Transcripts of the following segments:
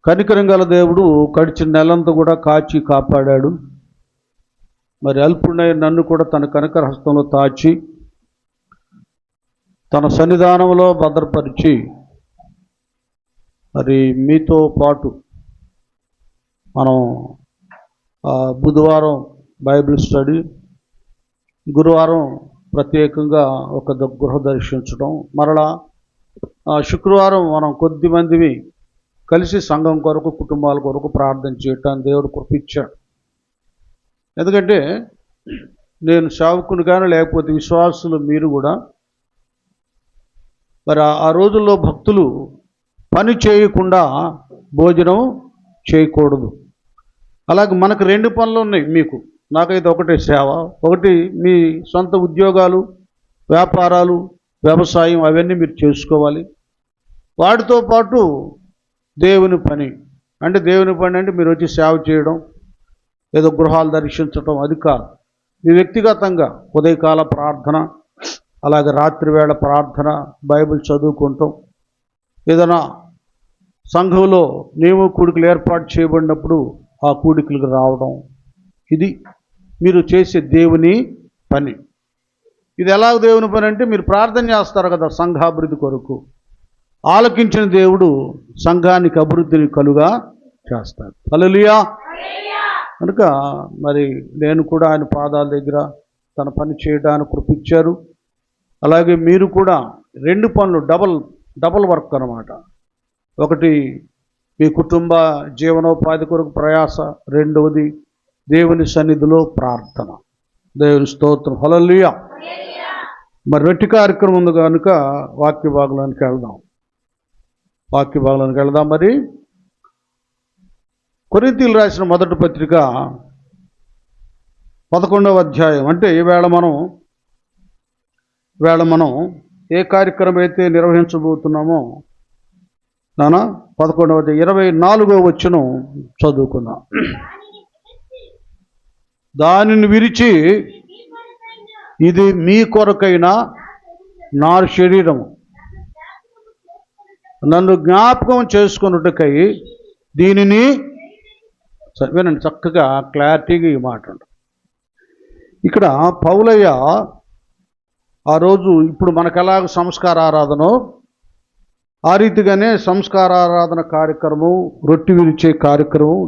కనికరం గల దేవుడు గడిచిన నెలంతా కూడా కాచి కాపాడాడు. మరి అల్పుడైన నన్ను కూడా తన కనికర హస్తంలో తాచి తన సన్నిధానంలో భద్రపరిచి మరి మీతో పాటు మనం బుధవారం బైబిల్ స్టడీ, గురువారం ప్రత్యేకంగా ఒక గృహ దర్శించడం, మరలా శుక్రవారం మనం కొద్దిమందివి కలిసి సంఘం కొరకు కుటుంబాల కొరకు ప్రార్థన చేయటాన్ని దేవుడు కృపించాడు. ఎందుకంటే నేను సేవకుని కానీ లేకపోతే విశ్వాసులు మీరు కూడా మరి ఆ రోజుల్లో భక్తులు పని చేయకుండా భోజనం చేయకూడదు. అలాగే మనకు 2 పనులు ఉన్నాయి. మీకు నాకైతే ఒకటే సేవ, ఒకటి మీ సొంత ఉద్యోగాలు, వ్యాపారాలు, వ్యవసాయం అవన్నీ మీరు చేసుకోవాలి. వాటితో పాటు దేవుని పని అంటే మీరు వచ్చి సేవ చేయడం, ఏదో గృహాలు దర్శించడం అది కాదు. మీ వ్యక్తిగతంగా ఉదయకాల ప్రార్థన, అలాగే రాత్రివేళ ప్రార్థన, బైబిల్ చదువుకుంటాం, ఏదైనా సంఘంలో నియమ కూడికలు ఏర్పాటు చేయబడినప్పుడు ఆ కూడికలకు రావడం, ఇది మీరు చేసే దేవుని పని. ఇది ఎలాగ దేవుని పని అంటే మీరు ప్రార్థన చేస్తారు కదా సంఘాభివృద్ధి కొరకు. ఆలకించిన దేవుడు సంఘానికి అభివృద్ధిని కలుగా చేస్తాడు. హల్లెలూయా. కనుక మరి నేను కూడా ఆయన పాదాల దగ్గర తన పని చేయడానికి కృపించారు. అలాగే మీరు కూడా 2 పనులు డబల్ వర్క్ అన్నమాట. ఒకటి మీ కుటుంబ జీవనోపాధి కొరకు ప్రయాస, రెండవది దేవుని సన్నిధిలో ప్రార్థన. దేవుని స్తోత్రం. హల్లెలూయా. మరి రెట్టి కార్యక్రమం ఉంది కనుక వాక్య భాగంలోనికి వెళ్దాం. మరి కొరింథీయులకు రాసిన మొదటి పత్రిక 11వ అధ్యాయం. అంటే ఈవేళ మనం ఏ కార్యక్రమం అయితే నిర్వహించబోతున్నామో 11వ 24వ వచనం చదువుకుందాం. దానిని విరిచి, ఇది మీ కొరకైన నా శరీరము, నన్ను జ్ఞాపకం చేసుకొనుటకై దీనిని వినండి. చక్కగా క్లారిటీగా ఈ మాట ఇక్కడ పౌలయ్య ఆ రోజు ఇప్పుడు మనకు ఎలాగ సంస్కార ఆరాధనో ఆ రీతిగానే సంస్కార ఆరాధన కార్యక్రమం, రొట్టె విరిచే కార్యక్రమం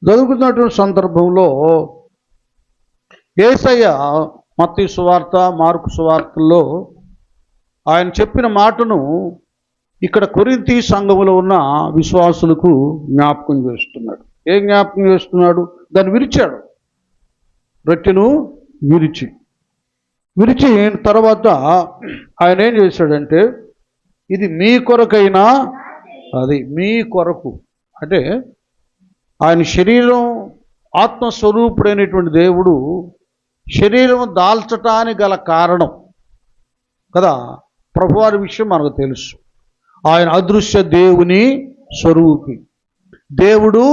జరుగుతున్నటువంటి సందర్భంలో యేసయ్య మత్తయి సువార్త, మార్కు సువార్తల్లో ఆయన చెప్పిన మాటను ఇక్కడ కొరింథీ సంఘములో ఉన్న విశ్వాసులకు జ్ఞాపకం చేస్తున్నాడు. ఏం జ్ఞాపకం చేస్తున్నాడు? దాన్ని విరిచాడు. రొట్టెను విరిచి తర్వాత ఆయన ఏం చేశాడంటే, ఇది మీ కొరకైనా, అది మీ కొరకు అంటే ఆయన శరీరం ఆత్మస్వరూపుడైనటువంటి దేవుడు శరీరం దాల్చటానికి గల కారణం కదా. ప్రభువారి విషయం మనకు తెలుసు. ఆయన అదృశ్య దేవుని స్వరూపి, దేవుడు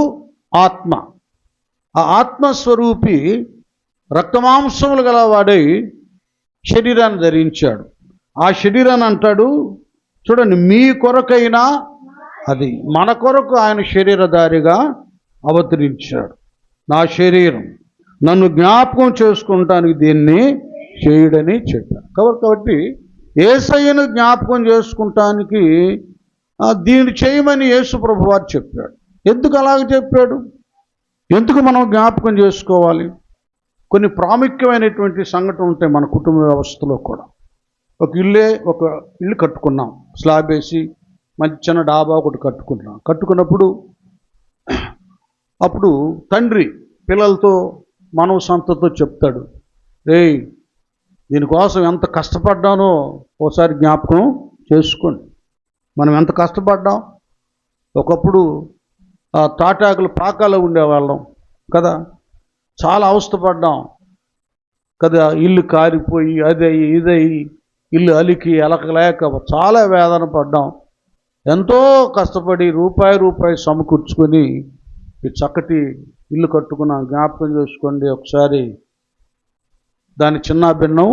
ఆత్మ. ఆ ఆత్మస్వరూపి రక్తమాంసములు గలవాడై శరీరాన్ని ధరించాడు. ఆ శరీరాన్ని అంటాడు చూడండి, మీ కొరకైనా, అది మన కొరకు ఆయన శరీరధారిగా అవతరించాడు. నా శరీరం నన్ను జ్ఞాపకం చేసుకుంటానికి దీన్ని చేయుడని చెప్పాడు. కాబట్టి యేసయ్యను జ్ఞాపకం చేసుకుంటానికి దీన్ని చేయమని యేసు ప్రభువారు చెప్పాడు. ఎందుకు అలాగ చెప్పాడు? ఎందుకు మనం జ్ఞాపకం చేసుకోవాలి? కొన్ని ప్రాముఖ్యమైనటువంటి సంఘటనలు ఉంటాయి మన కుటుంబ వ్యవస్థలో కూడా. ఒక ఇల్లు కట్టుకున్నాం, స్లాబ్ వేసి మంచి చిన్న డాబా ఒకటి కట్టుకున్నప్పుడు అప్పుడు తండ్రి పిల్లలతో, మనవ సంతతో చెప్తాడు, ఏయ్ దీనికోసం ఎంత కష్టపడ్డానో ఒకసారి జ్ఞాపకం చేసుకోండి. మనం ఎంత కష్టపడ్డాం. ఒకప్పుడు తాటాకులు పాకాలో ఉండేవాళ్ళం కదా, చాలా అవస్థపడ్డాం కదా. ఇల్లు కారిపోయి అదయ్యి ఇదయ్యి ఇల్లు అలికి అలకలేక చాలా వేదన పడ్డాం. ఎంతో కష్టపడి రూపాయి సమకూర్చుకొని ఈ చక్కటి ఇల్లు కట్టుకున్నాం. జ్ఞాపకం చేసుకోండి ఒకసారి, దాన్ని చిన్న భిన్నం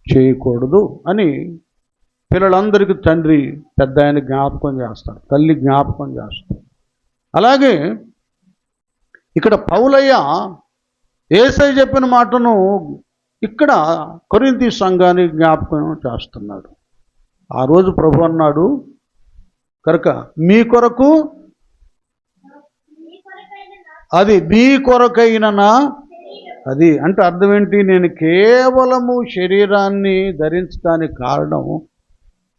చేయకూడదు అని పిల్లలందరికీ తండ్రి పెద్ద ఆయన జ్ఞాపకం చేస్తాడు, తల్లి జ్ఞాపకం చేస్తాడు. అలాగే ఇక్కడ పౌలయ్య యేసయ్య చెప్పిన మాటను ఇక్కడ కొరింథీ సంఘాన్ని జ్ఞాపకం చేస్తున్నాడు. ఆ రోజు ప్రభు అన్నాడు కనుక మీ కొరకు, అది మీ కొరకైన నా, అది అంటే అర్థం ఏంటి? నేను కేవలము శరీరాన్ని ధరించడానికి కారణం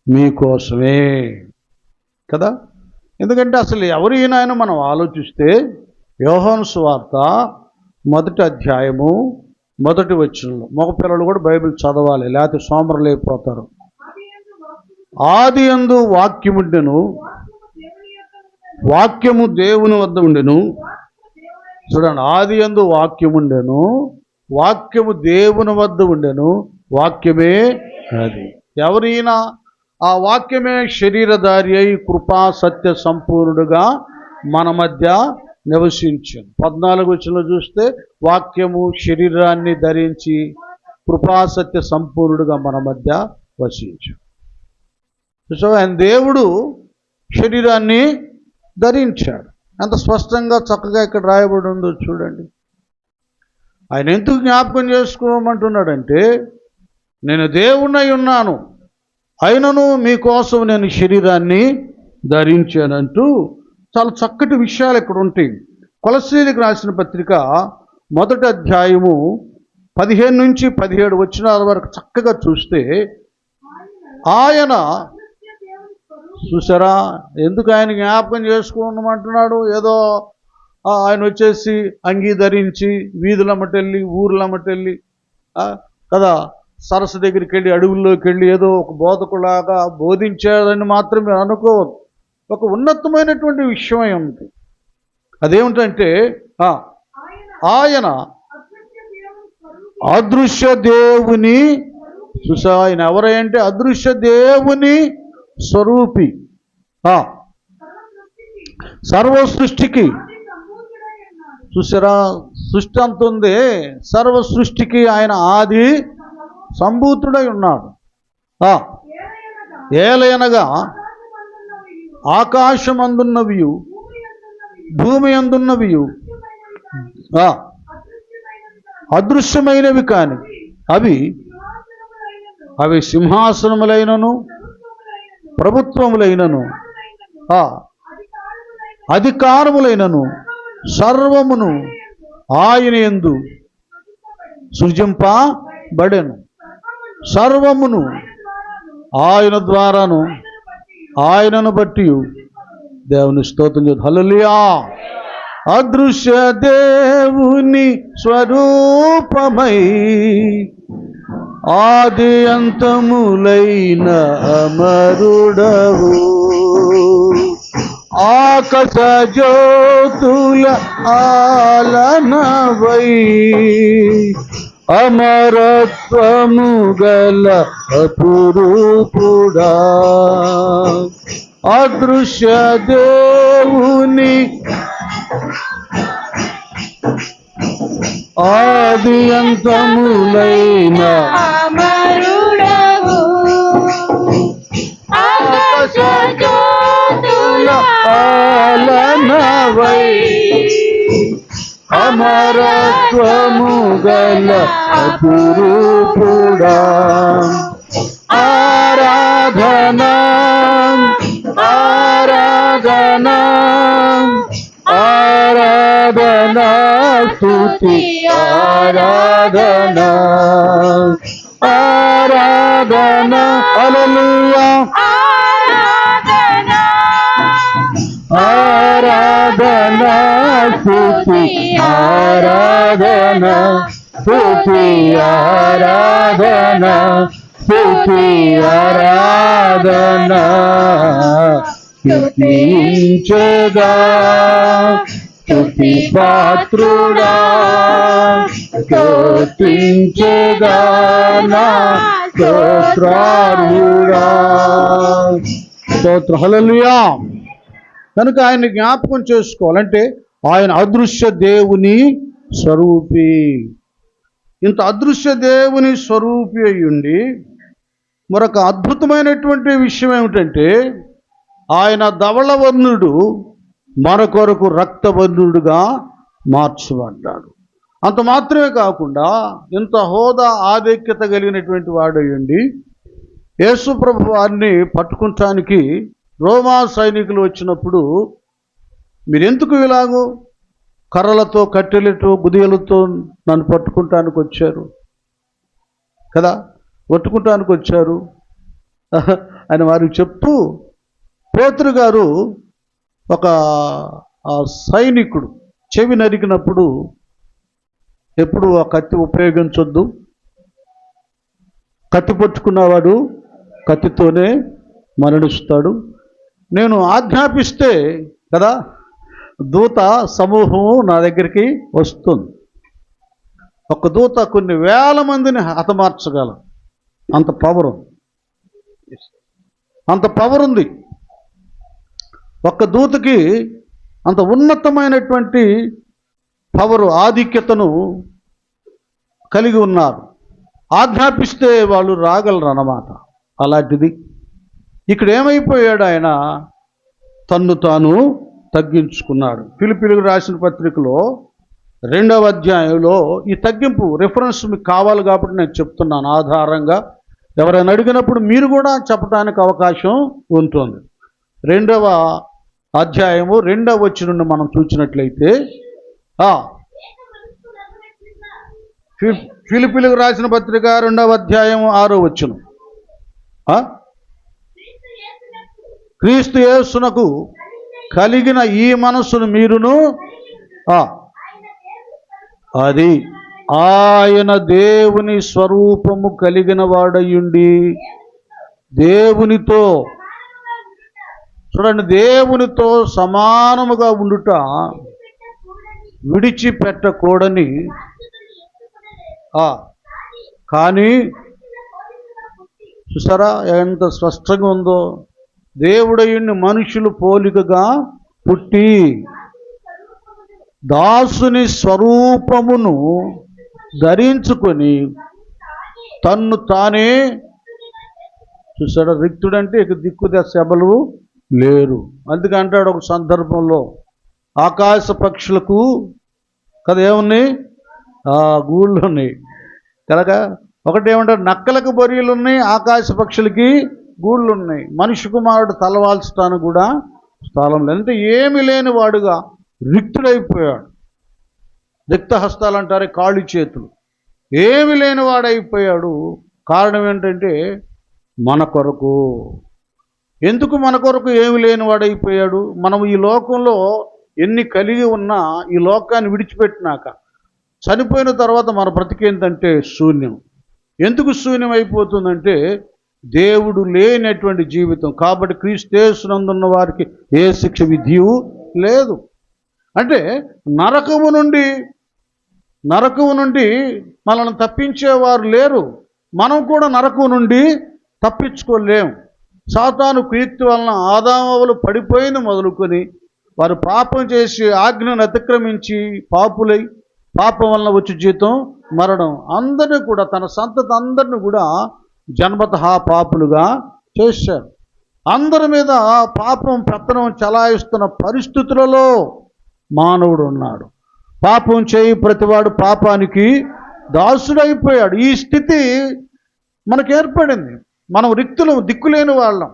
మీకోసమే కదా. ఎందుకంటే అసలు ఎవరు ఈయన మనం ఆలోచిస్తే యోహాను సువార్త 1వ అధ్యాయము 1వ వచనంలో, మగపిల్లలు కూడా బైబిల్ చదవాలి, లేకపోతే సోమరులు అయిపోతారు. ఆదియందు వాక్యముండెను, వాక్యము దేవుని వద్ద ఉండెను. చూడండి, ఆదియందు వాక్యముండెను, వాక్యము దేవుని వద్ద ఉండెను, వాక్యమే అది. ఎవరైనా ఆ వాక్యమే శరీరధారి అయి కృపా సత్య సంపూర్ణుడుగా మన మధ్య నివసించాను. 14వ వచనంలో చూస్తే వాక్యము శరీరాన్ని ధరించి కృపా సత్య సంపూర్ణుడుగా మన మధ్య వసించాడు. సో ఆయన దేవుడు శరీరాన్ని ధరించాడు. అంత స్పష్టంగా చక్కగా ఇక్కడ రాయబడి ఉందో చూడండి. ఆయన ఎందుకు జ్ఞాపకం చేసుకోమంటున్నాడంటే, నేను దేవుణ్ణి ఉన్నాను, అయినను మీకోసం నేను శరీరాన్ని ధరించానంటూ చాలా చక్కటి విషయాలు ఇక్కడ ఉంటాయి. కొలస్సీలకు రాసిన పత్రిక 1వ అధ్యాయము 15 నుంచి 17 వచనాల వరకు చక్కగా చూస్తే ఆయన చూసారా, ఎందుకు ఆయన జ్ఞాపకం చేసుకోమంటున్నాడు? ఏదో ఆయన వచ్చేసి అంగీ ధరించి వీధులమ్మటెళ్ళి ఊర్లమ్మటెళ్ళి కదా సరస్సు దగ్గరికి వెళ్ళి అడవుల్లోకి వెళ్ళి ఏదో ఒక బోధకులాగా బోధించాడని మాత్రమే అనుకోవద్దు. ఒక ఉన్నతమైనటువంటి విషయమై ఉంది. అదేమిటంటే ఆయన అదృశ్య దేవుని, చూసా ఆయన ఎవరంటే అదృశ్య దేవుని స్వరూపి, సర్వ సృష్టికి. చూసారా, సృష్టి అంత ఉంది, సర్వ సృష్టికి ఆయన ఆది సంభూతుడై ఉన్నాడు. ఏలయనగా ఆకాశమందున్నవియు భూమి అందున్నవియు అదృశ్యమైనవి కాని అవి సింహాసనములైనను ప్రభుత్వములైనను అధికారములైనను సర్వమును ఆయన యందు సృజింపబడెను. సర్వమును ఆయన ద్వారాను ఆయనను బట్టి దేవుని స్తోత్రం చేద్దాం. హల్లెలూయా. అదృశ్య దేవుని స్వరూపమై ఆది అంతములైన అమరుడవు, ఆకాశ జ్యోతుల ఆలనవై అమరత్వము గల అపురూపుడా, అదృశ్య దేవుని ఆది అంతములైన అమరుడవు, ఆకాశ జ్యోతుల ఆలనవై అమరత్వము గల అపురూపుడా, ఆరాధనా ఆరాధనా ఆరాధనా స్తుతి ఆరాధనా ఆరాధనా హల్లెలూయా ఆరాధనా స్తుతి ఆరాధనా స్తుతి ఆరాధనా స్తుతి ఆరాధనా స్తుతించగా స్తుతి పాత్రుడా స్తుతించగా నా స్తోత్రార్హుడా. స్తోత్రం. హల్లెలూయా. కనుక ఆయన్ని జ్ఞాపకం చేసుకోవాలంటే ఆయన అదృశ్య దేవుని స్వరూపి. ఇంత అదృశ్య దేవుని స్వరూపి అయ్యుండి మరొక అద్భుతమైనటువంటి విషయం ఏమిటంటే ఆయన ధవళవర్ణుడు మన కొరకు రక్తవర్ణుడుగా మార్చబడ్డాడు. అంత మాత్రమే కాకుండా ఇంత హోదా ఆధిక్యత కలిగినటువంటి వాడయ్యండి యేసు ప్రభు వారిని పట్టుకుంటానికి రోమా సైనికులు వచ్చినప్పుడు మీరెందుకు ఇలాగూ కర్రలతో కట్టెలతో గుదియలతో నన్ను పట్టుకుంటానికి వచ్చారు కదా, పట్టుకుంటానికి వచ్చారు అని వారికి చెప్తూ పేతురు గారు ఒక సైనికుడు చెవి నరికినప్పుడు ఎప్పుడు ఆ కత్తి ఉపయోగించొద్దు, కత్తి పట్టుకున్నవాడు కత్తితోనే మరణిస్తాడు, నేను ఆజ్ఞాపిస్తే కదా దూత సమూహము నా దగ్గరికి వస్తుంది. ఒక దూత కొన్ని వేల మందిని హతమార్చగలం, అంత పవర్ ఉంది. ఒక్క దూతకి అంత ఉన్నతమైనటువంటి పవరు ఆధిక్యతను కలిగి ఉన్నారు. ఆజ్ఞాపిస్తే వాళ్ళు రాగలరు అన్నమాట. అలాంటిది ఇక్కడ ఏమైపోయాడు, ఆయన తన్ను తాను తగ్గించుకున్నాడు. ఫిలిప్పీయులకు రాసిన పత్రికలో 2వ అధ్యాయంలో ఈ తగ్గింపు రిఫరెన్స్ మీకు కావాలి కాబట్టి నేను చెప్తున్నాను. ఆధారంగా ఎవరైనా అడిగినప్పుడు మీరు కూడా చెప్పడానికి అవకాశం ఉంటుంది. 2వ అధ్యాయము 2వ వచనం నుండి మనం చూసినట్లయితే ఫిలిప్పీయులకు రాసిన పత్రిక 2వ అధ్యాయము 6వ వచనం, క్రీస్తు యేసునకు కలిగిన ఈ మనస్సును మీరును అది ఆయన దేవుని స్వరూపము కలిగిన వాడయుండి దేవునితో చూడండి, దేవునితో సమానముగా ఉండుట విడిచిపెట్టకూడని కానీ చూసారా ఎంత స్పష్టంగా ఉందో, దేవుడయుని మనుషులు పోలికగా పుట్టి దాసుని స్వరూపమును ధరించుకొని తన్ను తానే చూసారా రిక్తుడంటే ఇక దిక్కుదశ ఎవరు లేరు. అందుకంటాడు ఒక సందర్భంలో ఆకాశ పక్షులకు కదా ఏమున్నాయి, గూళ్ళు ఉన్నాయి కనుక ఒకటి ఏమంటారు, నక్కలకు బొరియలు ఉన్నాయి, ఆకాశ పక్షులకి గూళ్ళు ఉన్నాయి. మనిషి కుమారుడు తలవాల్చడానికి కూడా స్థలం లేదు. అంటే ఏమి లేని వాడుగా రిక్తుడైపోయాడు. రిక్త హస్తాలు అంటారే, కాళ్ళు చేతులు, ఏమి లేని వాడైపోయాడు. కారణం ఏంటంటే మన కొరకు. ఎందుకు మన కొరకు ఏమి లేని వాడైపోయాడు? మనం ఈ లోకంలో ఎన్ని కలిగి ఉన్నా ఈ లోకాన్ని విడిచిపెట్టినాక చనిపోయిన తర్వాత మన బ్రతికేంటంటే శూన్యం. ఎందుకు శూన్యం అయిపోతుందంటే దేవుడు లేనటువంటి జీవితం. కాబట్టి క్రీస్తు యేసునందున్న వారికి ఏ శిక్ష విధియు లేదు. అంటే నరకము నుండి మనల్ని తప్పించేవారు లేరు. మనం కూడా నరకం నుండి తప్పించుకోలేం. సాతాను కీర్తి వలన ఆదాములు పడిపోయింది మొదలుకొని వారు పాపం చేసి ఆజ్ఞను అతిక్రమించి పాపులై పాపం వలన వచ్చే జీతం మరణం. అందరినీ కూడా తన సంతతి అందరిని కూడా జన్మతః పాపులుగా చేశారు. అందరి మీద పాపం పెత్తనం చలాయిస్తున్న పరిస్థితులలో మానవుడు ఉన్నాడు. పాపం చేయి ప్రతివాడు పాపానికి దాసుడైపోయాడు. ఈ స్థితి మనకు ఏర్పడింది. మనం దిక్కులేని వాళ్ళం.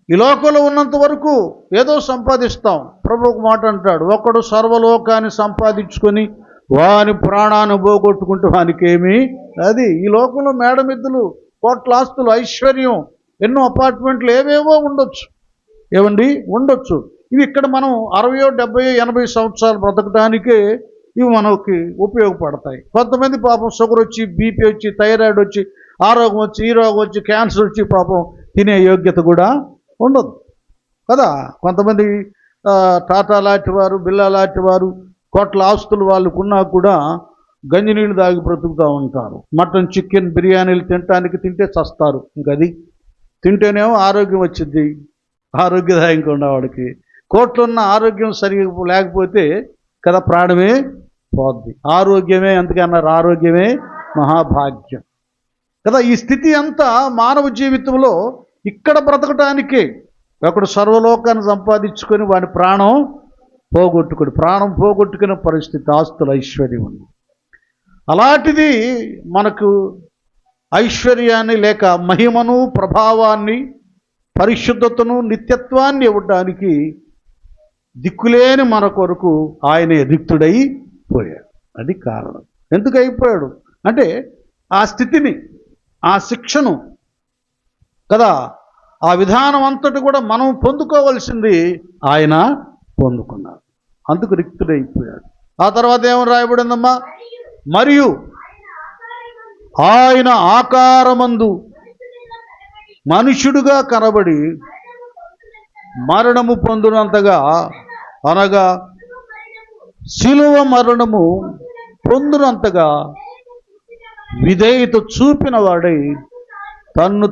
ఈ లోకంలో ఉన్నంత వరకు ఏదో సంపాదిస్తాం. ప్రభు ఒక మాట అంటాడు, ఒకడు సర్వలోకాన్ని సంపాదించుకొని వాని ప్రాణాన్ని పోగొట్టుకుంటే వానికి ఏమి అది. ఈ లోకంలో మేడమిద్దులు, కోట్ల ఆస్తులు, ఐశ్వర్యం, ఎన్నో అపార్ట్మెంట్లు ఏవేవో ఉండొచ్చు. ఏమండి ఉండొచ్చు. ఇవి ఇక్కడ మనం 60, 70, 80 సంవత్సరాలు బ్రతకడానికే ఇవి మనకి ఉపయోగపడతాయి. కొంతమంది పాపం షుగర్ వచ్చి, బీపీ వచ్చి, థైరాయిడ్ వచ్చి, ఆ రోగం వచ్చి, ఈ రోగం వచ్చి, క్యాన్సర్ వచ్చి పాపం తినే యోగ్యత కూడా ఉండదు కదా. కొంతమంది టాటా లాంటి వారు, బిర్లా లాంటి వారు, కోట్ల ఆస్తులు వాళ్ళకున్నా కూడా గంజినీళ్ళు దాగి బ్రతుకుతూ ఉంటారు. మటన్, చికెన్, బిర్యానీలు తింటే చస్తారు. ఇంకది తింటేనేమో ఆరోగ్యం వచ్చింది, ఆరోగ్యదాయంగా ఉన్నవాడికి. కోట్లున్న ఆరోగ్యం సరిగా లేకపోతే కదా ప్రాణమే పోద్ది. ఆరోగ్యమే, అందుకన్నారు ఆరోగ్యమే మహాభాగ్యం. కదా. ఈ స్థితి అంతా మానవ జీవితంలో ఇక్కడ బ్రతకటానికే. ఒకడు సర్వలోకాన్ని సంపాదించుకొని వాడి ప్రాణం పోగొట్టుకునే పరిస్థితి, ఆస్తుల ఐశ్వర్యం ఉంది. అలాంటిది మనకు ఐశ్వర్యాన్ని లేక మహిమను, ప్రభావాన్ని, పరిశుద్ధతను, నిత్యత్వాన్ని ఇవ్వడానికి దిక్కులేని మన కొరకు ఆయనే రిక్తుడై పోయాడు. అది కారణం. ఎందుకు అయిపోయాడు అంటే ఆ స్థితిని, ఆ శిక్షను కదా, ఆ విధానం అంతటి కూడా మనం పొందుకోవాల్సింది ఆయన పొందుకున్నాడు. అందుకు రిక్తుడైపోయాడు. ఆ తర్వాత ఏమని రాయబడిందమ్మా? మరియు ఆయన ఆకారమందు మనుష్యుడుగా కనబడి మరణము పొందినంతగా, అనగా శిలువ మరణము పొందినంతగా విధేయత చూపిన వాడై తన్ను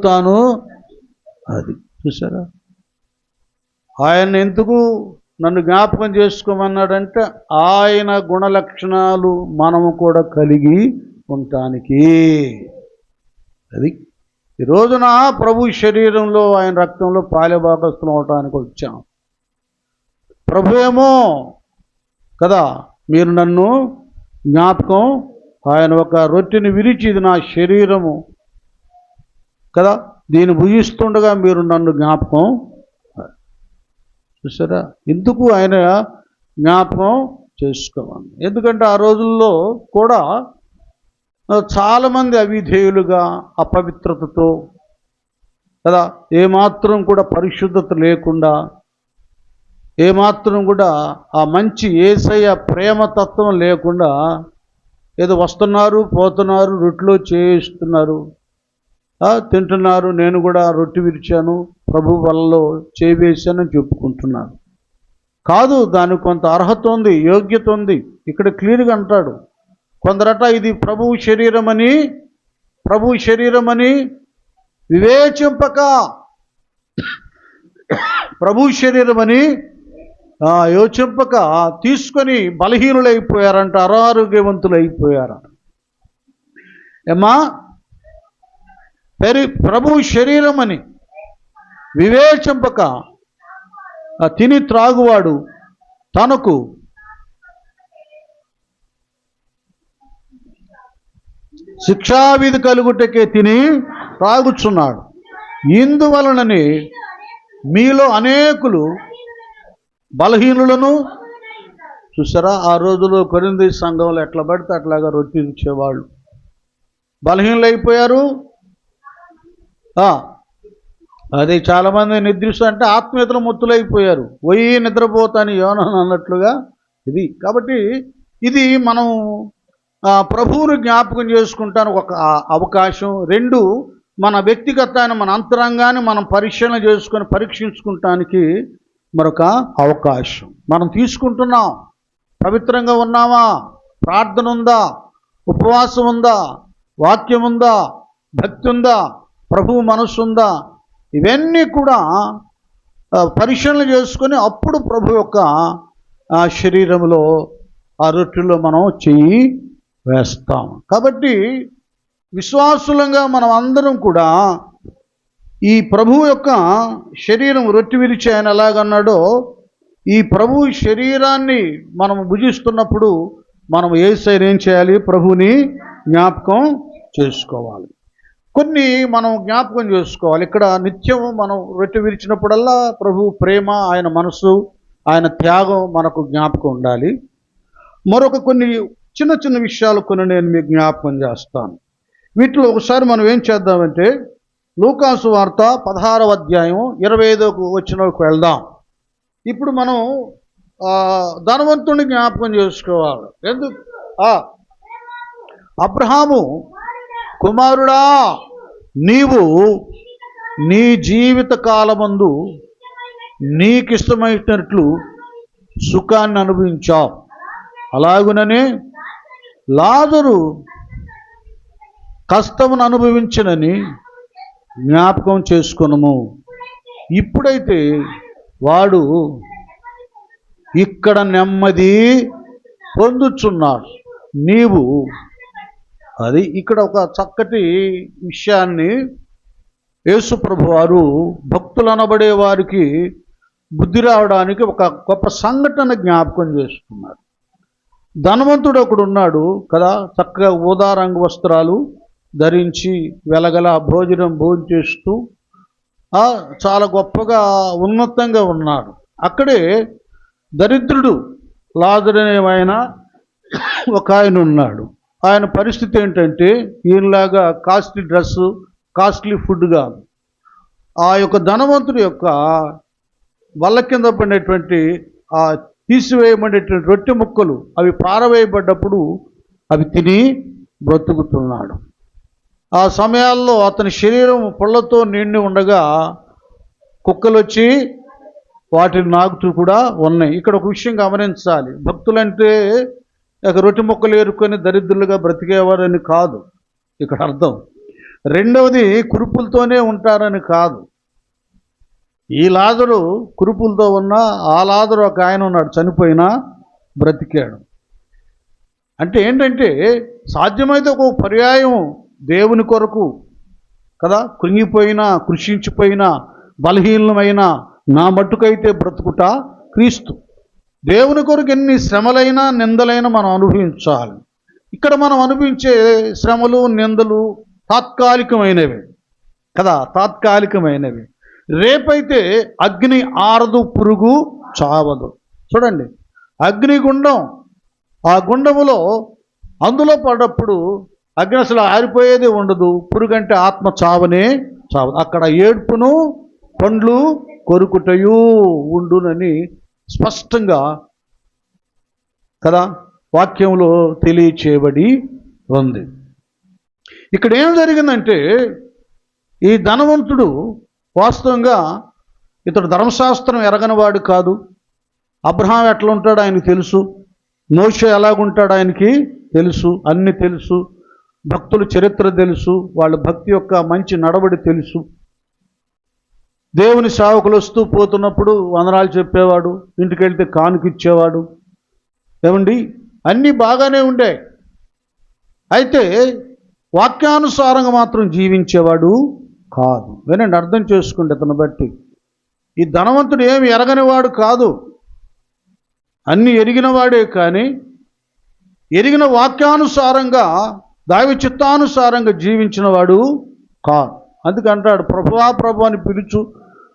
తాను అది చూసారా. ఆయన ఎందుకు నన్ను జ్ఞాపకం చేసుకోమన్నాడంటే ఆయన గుణలక్షణాలు మనము కూడా కలిగి ఉండటానికి. అది ఈ రోజున ప్రభు శరీరంలో, ఆయన రక్తంలో పాలెభాగస్థులం అవటానికి వచ్చాం. ప్రభు ఏమో కదా, మీరు నన్ను జ్ఞాపకం, ఆయన ఒక రొట్టెని విరిచి ఇది నా శరీరము కదా, దీన్ని భుజిస్తుండగా మీరు నన్ను జ్ఞాపకం. చూసారా, ఎందుకు ఆయన జ్ఞాపకం చేసుకోవాలి? ఎందుకంటే ఆ రోజుల్లో కూడా చాలామంది అవిధేయులుగా, అపవిత్రతతో కదా, ఏమాత్రం కూడా పరిశుద్ధత లేకుండా, ఏమాత్రం కూడా ఆ మంచి యేసయ్య ప్రేమతత్వం లేకుండా ఏదో వస్తున్నారు, పోతున్నారు, రొట్టెలో చేయిస్తున్నారు, తింటున్నారు. నేను కూడా రొట్టె విరిచాను, ప్రభు వలలో చేవేశానని చెప్పుకుంటున్నాను. కాదు, దానికి కొంత అర్హత ఉంది, యోగ్యత ఉంది. ఇక్కడ క్లియర్గా అంటాడు. కొందరట ఇది ప్రభు శరీరమని వివేచింపక, ప్రభు శరీరమని యోచింపక తీసుకొని బలహీనులైపోయారంట, అనారోగ్యవంతులు అయిపోయారంట. ఏమా, ప్రభు శరీరమని వివేచింపక తిని త్రాగువాడు తనకు శిక్షావిధి కలుగుటకే తిని త్రాగుచున్నాడు. ఇందువలనని మీలో అనేకులు బలహీనులను. చూసారా, ఆ రోజుల్లో కొరింథీ సంఘంలో ఎట్లా పడితే అట్లాగా రొట్టె ఇచ్చేవాళ్ళు. బలహీనులైపోయారు. అది చాలామంది నిద్రిస్తూ అంటే ఆత్మీయతలు మొత్తులైపోయారు. పోయి నిద్రపోతాను యోనాను అన్నట్లుగా ఇది. కాబట్టి ఇది మనం ప్రభువుని జ్ఞాపకం చేసుకుంటానికి ఒక అవకాశం. రెండు, మన వ్యక్తిగతాన్ని, మన అంతరంగాన్ని మనం పరిశీలన చేసుకొని పరీక్షించుకుంటానికి మరొక అవకాశం మనం తీసుకుంటున్నాం. పవిత్రంగా ఉన్నామా? ప్రార్థన ఉందా? ఉపవాసం ఉందా? వాక్యం ఉందా? భక్తి ఉందా? ప్రభువు మనస్సు ఉందా? ఇవన్నీ కూడా పరిశీలన చేసుకొని అప్పుడు ప్రభు యొక్క శరీరంలో, ఆ రొట్టెలో మనం చెయ్యి వేస్తాం. కాబట్టి విశ్వాసులంగా మనం అందరం కూడా ఈ ప్రభువు యొక్క శరీరం రొట్టె విరిచి ఆయన ఎలాగన్నాడో, ఈ ప్రభు శరీరాన్ని మనం భుజిస్తున్నప్పుడు మనం యేసయ్యను ఏం చేయాలి? ప్రభువుని జ్ఞాపకం చేసుకోవాలి. కొన్ని మనం జ్ఞాపకం చేసుకోవాలి. ఇక్కడ నిత్యం మనం రొట్టె విరిచినప్పుడల్లా ప్రభు ప్రేమ, ఆయన మనసు, ఆయన త్యాగం మనకు జ్ఞాపకం ఉండాలి. మరొక కొన్ని చిన్న చిన్న విషయాలు కొన్ని నేను మీకు జ్ఞాపకం చేస్తాను. వీటిలో ఒకసారి మనం ఏం చేద్దామంటే లూకాసు వార్త 16వ అధ్యాయం 25వ వచనంలోకి వెళ్దాం. ఇప్పుడు మనం ధనవంతుని జ్ఞాపకం చేసుకోవాలి. ఎందుకు? అబ్రహాము, కుమారుడా, నీవు నీ జీవిత కాలమందు నీకిష్టమైనట్లు సుఖాన్ని అనుభవించావు. అలాగుననే లాజరు కష్టమును అనుభవించనని జ్ఞాపకం చేసుకొనుము. ఇప్పుడైతే వాడు ఇక్కడ నెమ్మది పొందుచున్నాడు, నీవు అది ఇక్కడ ఒక చక్కటి విషయాన్ని యేసు ప్రభు వారు భక్తులు అనబడే వారికి బుద్ధి రావడానికి ఒక గొప్ప సంఘటన జ్ఞాపకం చేస్తున్నారు. ధనవంతుడు ఒకడు ఉన్నాడు కదా, చక్కగా ఊదా రంగు వస్త్రాలు ధరించి వెలగల భోజనం చేస్తూ చాలా గొప్పగా ఉన్నతంగా ఉన్నాడు. అక్కడే దరిద్రుడు లాజరు అనేవాయన ఒక ఆయన ఉన్నాడు. ఆయన పరిస్థితి ఏంటంటే ఈయనలాగా కాస్ట్లీ డ్రెస్సు, కాస్ట్లీ ఫుడ్ కాదు. ఆ యొక్క ధనవంతుడి యొక్క వల్ల కింద పడినటువంటి ఆ తీసివేయబడినటువంటి రొట్టె ముక్కలు అవి పారవేయబడ్డప్పుడు అవి తిని బ్రతుకుతున్నాడు. ఆ సమయాల్లో అతని శరీరం పొళ్ళతో నిండి ఉండగా కుక్కలు వచ్చి వాటిని నాకుతూ కూడా ఉన్నాయి. ఇక్కడ ఒక విషయం గమనించాలి. భక్తులంటే రొట్టె ముక్కలు ఏరుకొని దరిద్రులుగా బ్రతికేవారని కాదు ఇక్కడ అర్థం. రెండవది కురుపులతోనే ఉంటారని కాదు. ఈ లాజరు కురుపులతో ఉన్న ఆ లాజరు ఒక ఆయన ఉన్నాడు, చనిపోయినా బ్రతికాడు. అంటే ఏంటంటే సాధ్యమైతే ఒక పర్యాయం దేవుని కొరకు కదా, కృంగిపోయినా కృషించిపోయినా బలహీనమైన నా మట్టుకైతే బ్రతుకుట క్రీస్తు. దేవుని కొరకు ఎన్ని శ్రమలైనా నిందలైనా మనం అనుభవించాలి. ఇక్కడ మనం అనుభవించే శ్రమలు నిందలు తాత్కాలికమైనవి కదా, తాత్కాలికమైనవి. రేపైతే అగ్ని ఆరదు, పురుగు చావదు. చూడండి, అగ్నిగుండం, ఆ గుండములో అందులో పడ్డప్పుడు అగ్ని అసలు ఆరిపోయేది ఉండదు. పురుగంటే ఆత్మ చావనే చావదు. అక్కడ ఏడ్పును పండ్లు కొరుకుటయు ఉండునని స్పష్టంగా కదా వాక్యంలో తెలియచేయబడి ఉంది. ఇక్కడ ఏం జరిగిందంటే ఈ ధనవంతుడు వాస్తవంగా ఇతడు ధర్మశాస్త్రం ఎరగనివాడు కాదు. అబ్రహాం ఎట్లా ఉంటాడో ఆయనకు తెలుసు, మోషే ఎలాగుంటాడో ఆయనకి తెలుసు, అన్నీ తెలుసు. భక్తుల చరిత్ర తెలుసు, వాళ్ళ భక్తి యొక్క మంచి నడవడి తెలుసు. దేవుని సేవకులు వస్తూ పోతున్నప్పుడు వందనాలు చెప్పేవాడు, ఇంటికి వెళ్తే కానుకిచ్చేవాడు. ఏమండి, అన్నీ బాగానే ఉండే. అయితే వాక్యానుసారంగా మాత్రం జీవించేవాడు కాదు. వినండి, అర్థం చేసుకోండి. అతను బట్టి ఈ ధనవంతుడు ఏమి ఎరగనివాడు కాదు, అన్నీ ఎరిగినవాడే. కానీ ఎరిగిన వాక్యానుసారంగా దైవ చిత్తానుసారంగా జీవించిన వాడు కాదు. అందుకంటాడు, ప్రభువా ప్రభు అని పిలుచు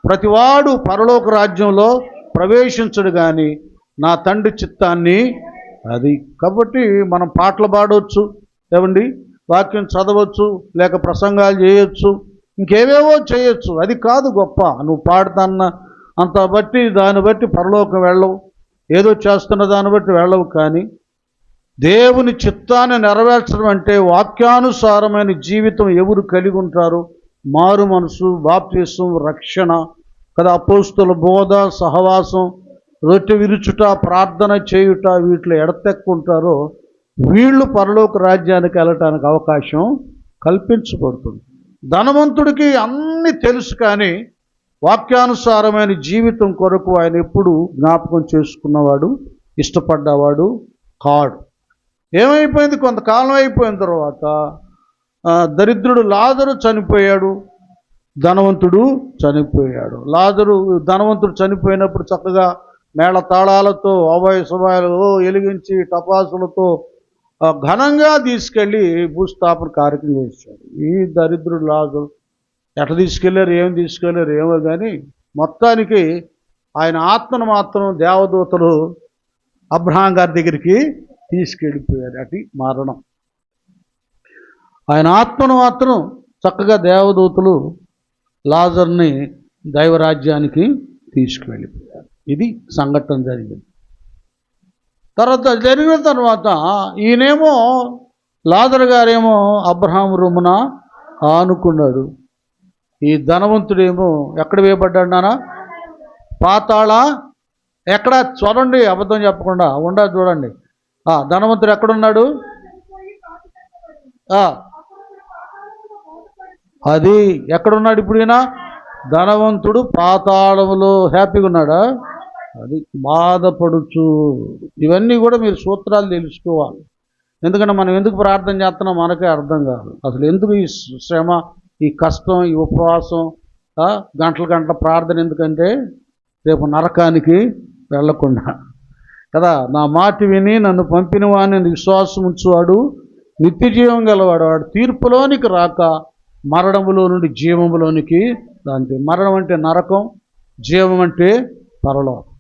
ప్రతివాడు పరలోక రాజ్యంలో ప్రవేశించడు కానీ నా తండ్రి చిత్తాన్ని అది. కాబట్టి మనం పాటలు పాడవచ్చు, ఏమండి, వాక్యం చదవచ్చు, లేక ప్రసంగాలు చేయొచ్చు, ఇంకేవేవో చేయొచ్చు. అది కాదు గొప్ప. నువ్వు పాడుతున్న అంత బట్టి దాన్ని బట్టి పరలోకం వెళ్ళవు, ఏదో చేస్తున్న దాన్ని బట్టి వెళ్ళవు. కానీ దేవుని చిత్తాన్ని నెరవేర్చడం అంటే వాక్యానుసారమైన జీవితం ఎవరు కలిగి ఉంటారో, మారు మనసు, బాప్తిసం, రక్షణ కదా, అపోస్తుల బోధ, సహవాసం, రొట్టె విరుచుట, ప్రార్థన చేయుట, వీటిలో ఎడతెక్కుంటారో వీళ్ళు పరలోక రాజ్యానికి వెళ్ళటానికి అవకాశం కల్పించబడుతుంది. ధనవంతుడికి అన్నీ తెలుసు, కానీ వాక్యానుసారమైన జీవితం కొరకు ఆయన ఎప్పుడు జ్ఞాపకం చేసుకున్నవాడు, ఇష్టపడ్డవాడు కాడు. ఏమైపోయింది, కొంతకాలం అయిపోయిన తర్వాత దరిద్రుడు లాజరు చనిపోయాడు, ధనవంతుడు చనిపోయాడు. ధనవంతుడు చనిపోయినప్పుడు చక్కగా మేళ తాళాలతో అభయ శుభాలు వెలిగించి టపాసులతో ఘనంగా తీసుకెళ్ళి భూస్థాపన కార్యక్రమం చేశాడు. ఈ దరిద్రుడు లాజరు ఎట్లా తీసుకెళ్ళారు, ఏం తీసుకెళ్ళారు ఏమో, కానీ మొత్తానికి ఆయన ఆత్మను మాత్రం దేవదూతలు అబ్రహాం గారి దగ్గరికి తీసుకెళ్ళిపోయారు. అటు మరణం. ఆయన ఆత్మను మాత్రం చక్కగా దేవదూతలు లాజర్ని దైవరాజ్యానికి తీసుకువెళ్ళిపోయారు. ఇది సంఘటన జరిగింది. జరిగిన తర్వాత ఈయనేమో లాజరు గారేమో అబ్రహాం రొమ్మున ఆనుకున్నాడు. ఈ ధనవంతుడేమో ఎక్కడ వేయబడ్డాడు నాన్న? పాతాళ ఎక్కడ? చూడండి, అబద్ధం చెప్పకుండా ఉండా చూడండి. ధనవంతుడు ఎక్కడున్నాడు? అది ఎక్కడున్నాడు ఇప్పుడు? ఈయన ధనవంతుడు పాతాళంలో హ్యాపీగా ఉన్నాడా? అది బాధపడుచు. ఇవన్నీ కూడా మీరు సూత్రాలు తెలుసుకోవాలి. ఎందుకంటే మనం ఎందుకు ప్రార్థన చేస్తున్నాం మనకే అర్థం కాదు. అసలు ఎందుకు ఈ శ్రమ, ఈ కష్టం, ఈ ఉపవాసం, గంటల గంటల ప్రార్థన ఎందుకంటే రేపు నరకానికి వెళ్ళకుండా కదా. నా మాట విని నన్ను పంపిన వాడిని విశ్వాసం ఉంచువాడు నిత్య జీవం గలవాడు, వాడు తీర్పులోనికి రాక మరణములో నుండి జీవములోనికి దానికి. మరణం అంటే నరకం, జీవం అంటే పరలోకం.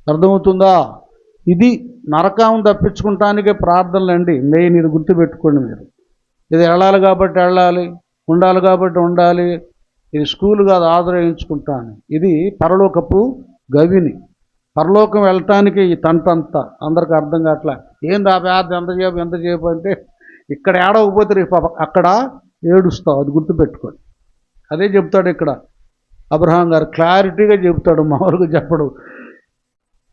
అర్థమవుతుందా? ఇది నరకం తప్పించుకుంటానికే ప్రార్థనలు అండి. మెయిన్ ఇది గుర్తుపెట్టుకోండి మీరు. ఇది వెళ్ళాలి కాబట్టి వెళ్ళాలి, ఉండాలి కాబట్టి ఉండాలి. ఇది స్కూల్ కాదు ఆశ్రయించుకుంటాను. ఇది పరలోకపు గవిని. పరలోకం వెళ్ళటానికి ఈ తంతంతా అందరికి అర్థం కావట్లే. ఏంది ఆ పేద ఎంత చేపు అంటే ఇక్కడ ఏడవకపోతే రేపు అక్కడ ఏడుస్తావు. అది గుర్తుపెట్టుకోండి. అదే చెప్తాడు ఇక్కడ అబ్రహాం గారు, క్లారిటీగా చెప్తాడు, మామూలుగా చెప్పడు.